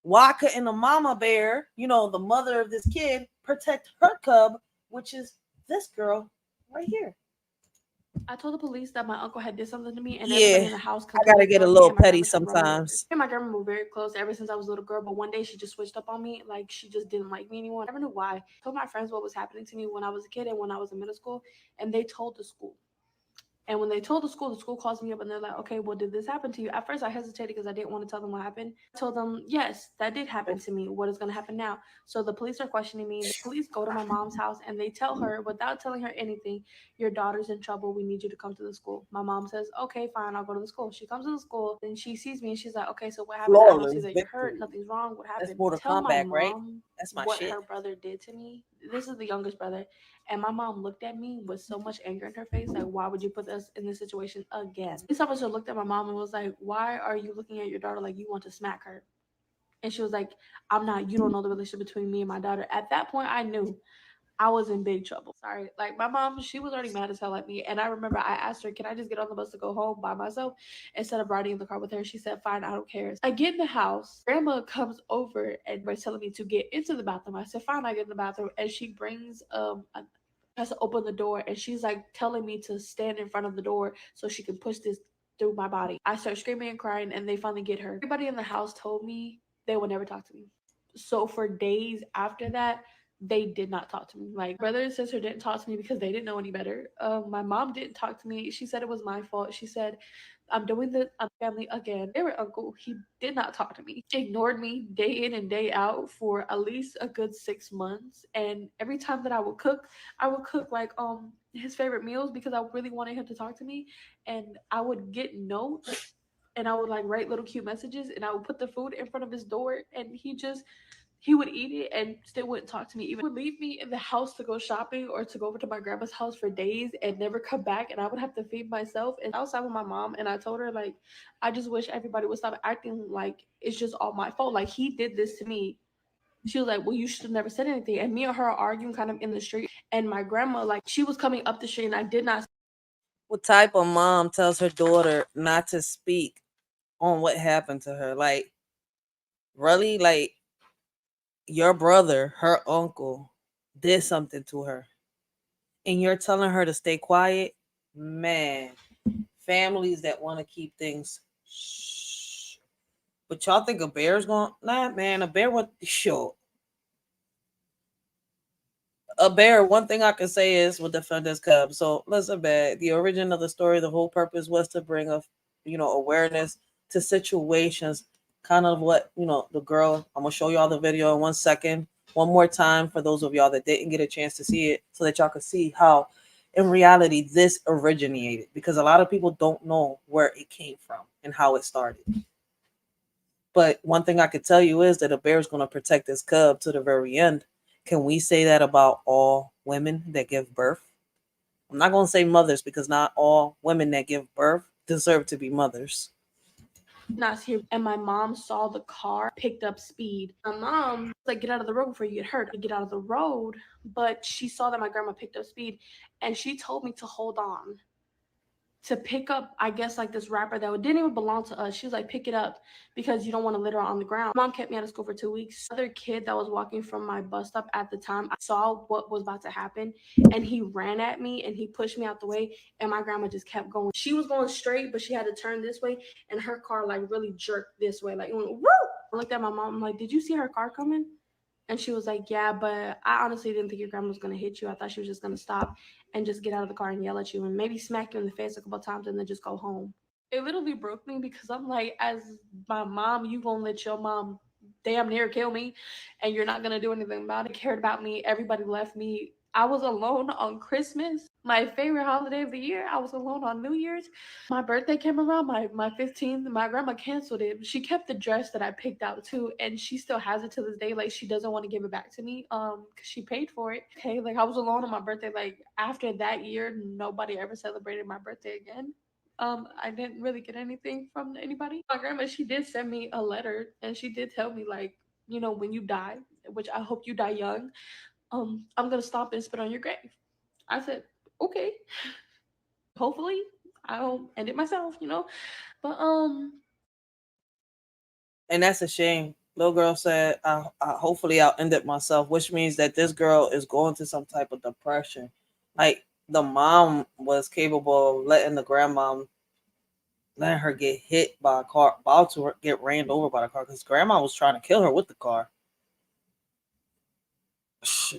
Why couldn't a mama bear, the mother of this kid, protect her cub, which is this girl right here? I told the police that my uncle had did something to me, and Yeah, everybody in the house I completely gotta get a ignored me, little and my petty grandma kept running with her. sometimes. Me and my grandma were very close ever since I was a little girl, but one day she just switched up on me. Like, she just didn't like me anymore. I never knew why. I told my friends what was happening to me when I was a kid and when I was in middle school, and they told the school. And when they told the school calls me up and they're like, okay, well, did this happen to you? At first, I hesitated because I didn't want to tell them what happened. I told them, yes, that did happen to me. What is going to happen now? So the police are questioning me. The police go to my mom's house and they tell her, without telling her anything, your daughter's in trouble. We need you to come to the school. My mom says, okay, fine, I'll go to the school. She comes to the school and she sees me and she's like, okay, so what happened? I don't see Flawless that you're hurt. victory. Nothing's wrong. What That's happened? Mortal Tell my Kombat, right? mom That's my what shit. her brother did to me. This is the youngest brother. And my mom looked at me with so much anger in her face, like, why would you put us in this situation again? This officer looked at my mom and was like, why are you looking at your daughter like you want to smack her? And she was like, I'm not, you don't know the relationship between me and my daughter. At that point, I knew I was in big trouble. Sorry. Like, my mom, she was already mad as hell at me. And I remember I asked her, can I just get on the bus to go home by myself instead of riding in the car with her? She said, fine, I don't care. I get in the house. Grandma comes over and was telling me to get into the bathroom. I said, fine, I get in the bathroom. And she brings has to open the door and she's like telling me to stand in front of the door so she can push this through my body. I start screaming and crying and they finally get her. Everybody in the house told me they would never talk to me. So for days after that, they did not talk to me. Like, brother and sister didn't talk to me because they didn't know any better. My mom didn't talk to me. She said it was my fault. She said, I'm doing the family again. Their uncle, he did not talk to me. Ignored me day in and day out for at least a good 6 months. And every time that I would cook like his favorite meals because I really wanted him to talk to me. And I would get notes and I would like write little cute messages and I would put the food in front of his door and he would eat it and still wouldn't talk to me. Even would leave me in the house to go shopping or to go over to my grandma's house for days and never come back, and I would have to feed myself. And outside with my mom, and I told her like, I just wish everybody would stop acting like it's just all my fault. Like he did this to me. She was like, well, you should have never said anything. And me and her arguing kind of in the street. And my grandma, like, she was coming up the street and I did not. What type of mom tells her daughter not to speak on what happened to her? Like, really? Like, your brother, her uncle, did something to her, and you're telling her to stay quiet? Man, families that want to keep things shh. But y'all think a bear's going? Nah, man, a bear would sure. A bear, one thing I can say is will defend his cub. So listen, man, the origin of the story, the whole purpose was to bring awareness to situations, kind of what, the girl, I'm gonna show y'all the video in 1 second, one more time for those of y'all that didn't get a chance to see it, so that y'all can see how in reality this originated, because a lot of people don't know where it came from and how it started. But one thing I could tell you is that a bear is going to protect his cub to the very end. Can we say that about all women that give birth? I'm not going to say mothers, because not all women that give birth deserve to be mothers. Not here, and my mom saw the car picked up speed. My mom was like, get out of the road before you get hurt. I get out of the road, but she saw that my grandma picked up speed and she told me to hold on, to pick up, I guess, like this wrapper that didn't even belong to us. She was like, pick it up because you don't want to litter on the ground. Mom kept me out of school for 2 weeks. Another kid that was walking from my bus stop at the time, I saw what was about to happen and he ran at me and he pushed me out the way and my grandma just kept going. She was going straight, but she had to turn this way and her car like really jerked this way. Like it went, woo! I looked at my mom, I'm like, did you see her car coming? And she was like, yeah, but I honestly didn't think your grandma was going to hit you. I thought she was just going to stop and just get out of the car and yell at you and maybe smack you in the face a couple times and then just go home. It literally broke me because I'm like, as my mom, you going to let your mom damn near kill me and you're not going to do anything about it. Cared about me. Everybody left me. I was alone on Christmas, my favorite holiday of the year. I was alone on New Year's. My birthday came around, my 15th. My grandma canceled it. She kept the dress that I picked out too, and she still has it to this day. Like she doesn't want to give it back to me, because she paid for it. Okay, like I was alone on my birthday. Like after that year, nobody ever celebrated my birthday again. I didn't really get anything from anybody. My grandma, she did send me a letter, and she did tell me like, when you die, which I hope you die young, I'm gonna stop and spit on your grave. I said, okay. Hopefully, I don't end it myself. But And that's a shame. Little girl said, hopefully I'll end it myself, which means that this girl is going to some type of depression. Like, the mom was capable of letting her get hit by a car, about to get ran over by the car, because grandma was trying to kill her with the car.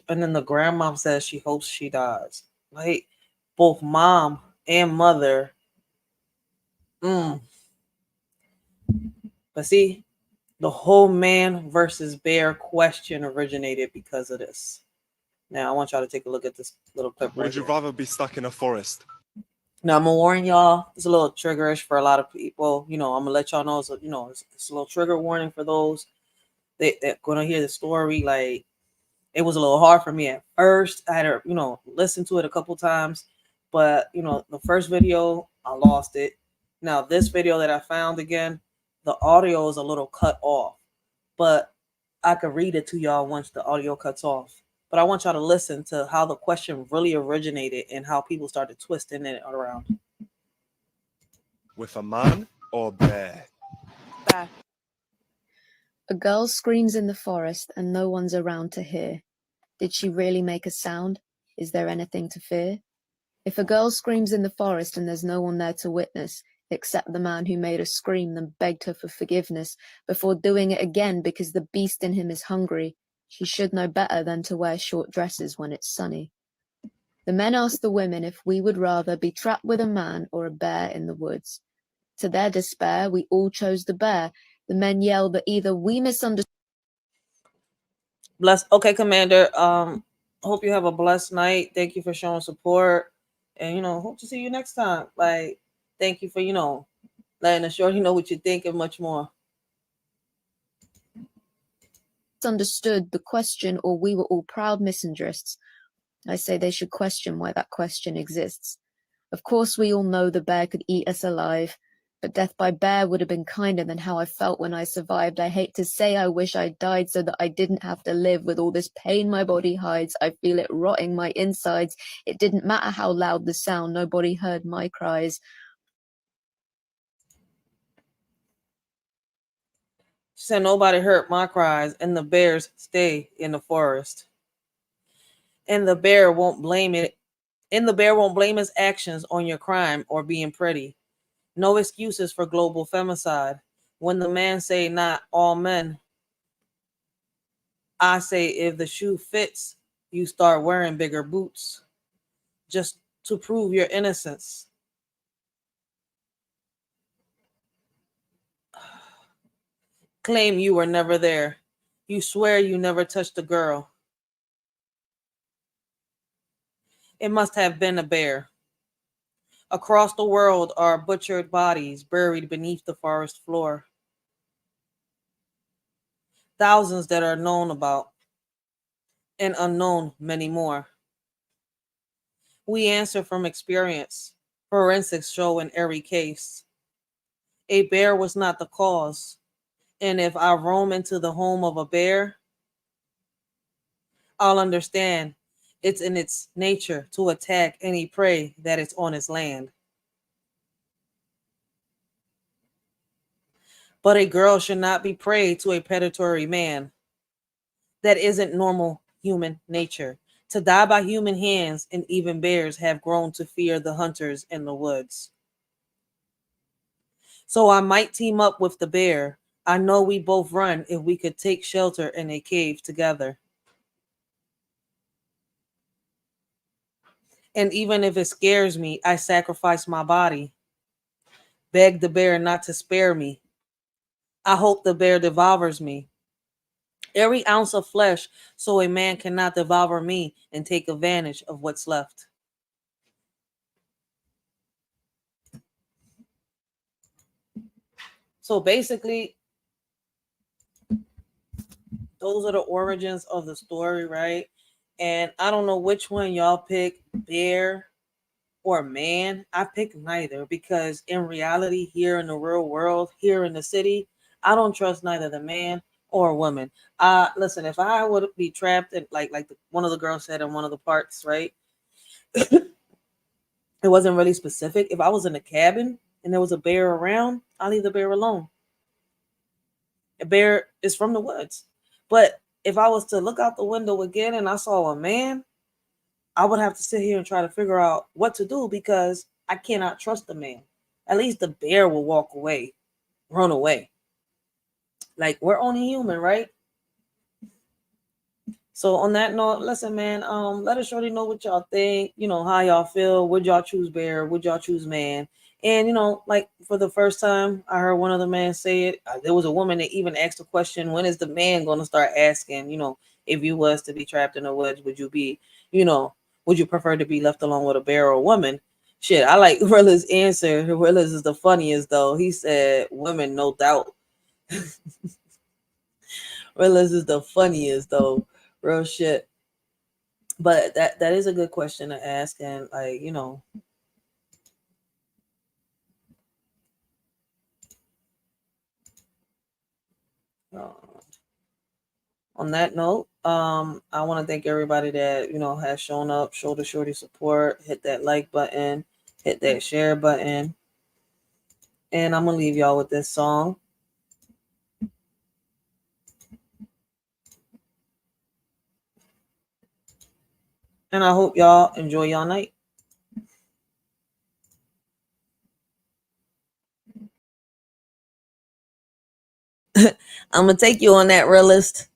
And then the grandma says she hopes she dies. Like, both mom and mother. But see, the whole man versus bear question originated because of this. Now I want y'all to take a look at this little clip right Would you here. rather be stuck in a forest? Now I'm gonna warn y'all, it's a little triggerish for a lot of people. I'm gonna let y'all know, so it's a little trigger warning for those that gonna hear the story. Like, it was a little hard for me at first. I had to, listen to it a couple times, but the first video I lost it. Now this video that I found again, the audio is a little cut off, but I could read it to y'all once the audio cuts off. But I want y'all to listen to how the question really originated and how people started twisting it around. With a man or bear? Bear. A girl screams in the forest and no one's around to hear. Did she really make a sound? Is there anything to fear? If a girl screams in the forest and there's no one there to witness, except the man who made her scream then begged her for forgiveness before doing it again because the beast in him is hungry, she should know better than to wear short dresses when it's sunny. The men asked the women if we would rather be trapped with a man or a bear in the woods. To their despair, we all chose the bear. The men yelled that either we misunderstood. Okay, Commander. Hope you have a blessed night. Thank you for showing support, and hope to see you next time. Like, thank you for letting us shorty know what you think and much more. Understood the question, or we were all proud misandrists. I say they should question why that question exists. Of course, we all know the bear could eat us alive, but death by bear would have been kinder than how I felt when I survived. I hate to say I wish I died so that I didn't have to live with all this pain my body hides. I feel it rotting my insides. It didn't matter how loud the sound, nobody heard my cries. She said nobody heard my cries, and the bears stay in the forest. And the bear won't blame it. And the bear won't blame his actions on your crime or being pretty. No excuses for global femicide. When the man say not all men, I say if the shoe fits, you start wearing bigger boots just to prove your innocence. Claim you were never there. You swear you never touched a girl. It must have been a bear. Across the world are butchered bodies buried beneath the forest floor. Thousands that are known about, and unknown many more. We answer from experience. Forensics show in every case. A bear was not the cause. And if I roam into the home of a bear, I'll understand it's in its nature to attack any prey that is on its land. But a girl should not be prey to a predatory man. That isn't normal human nature. To die by human hands, and even bears have grown to fear the hunters in the woods. So I might team up with the bear. I know we both run if we could take shelter in a cave together. And even if it scares me, I sacrifice my body. Beg the bear not to spare me. I hope the bear devours me. Every ounce of flesh, so a man cannot devour me and take advantage of what's left. So basically, those are the origins of the story, right? And I don't know which one y'all pick, bear or man. I pick neither, because in reality, here in the real world, here in the city, I don't trust neither the man or woman. Listen, if I would be trapped in one of the girls said in one of the parts, right? It wasn't really specific. If I was in a cabin and there was a bear around, I'll leave the bear alone. A bear is from the woods. But if I was to look out the window again and I saw a man, I would have to sit here and try to figure out what to do because I cannot trust the man. At least the bear will walk away, run away. Like, we're only human, right? So on that note, listen, man, let us shorty know what y'all think, how y'all feel. Would y'all choose bear? Would y'all choose man? And like, for the first time I heard one of the men say it. There was a woman that even asked the question, when is the man going to start asking, if you was to be trapped in the woods, would you be, would you prefer to be left alone with a bear or a woman? Shit, I like Rilla's answer. Rilla's is the funniest though. He said women, no doubt. Rilla's is the funniest though. Real shit. But that is a good question to ask. And like, on that note, I want to thank everybody that has shown up, showed the shorty support, hit that like button, hit that share button, and I'm gonna leave y'all with this song. And I hope y'all enjoy y'all night. I'm gonna take you on that, realist.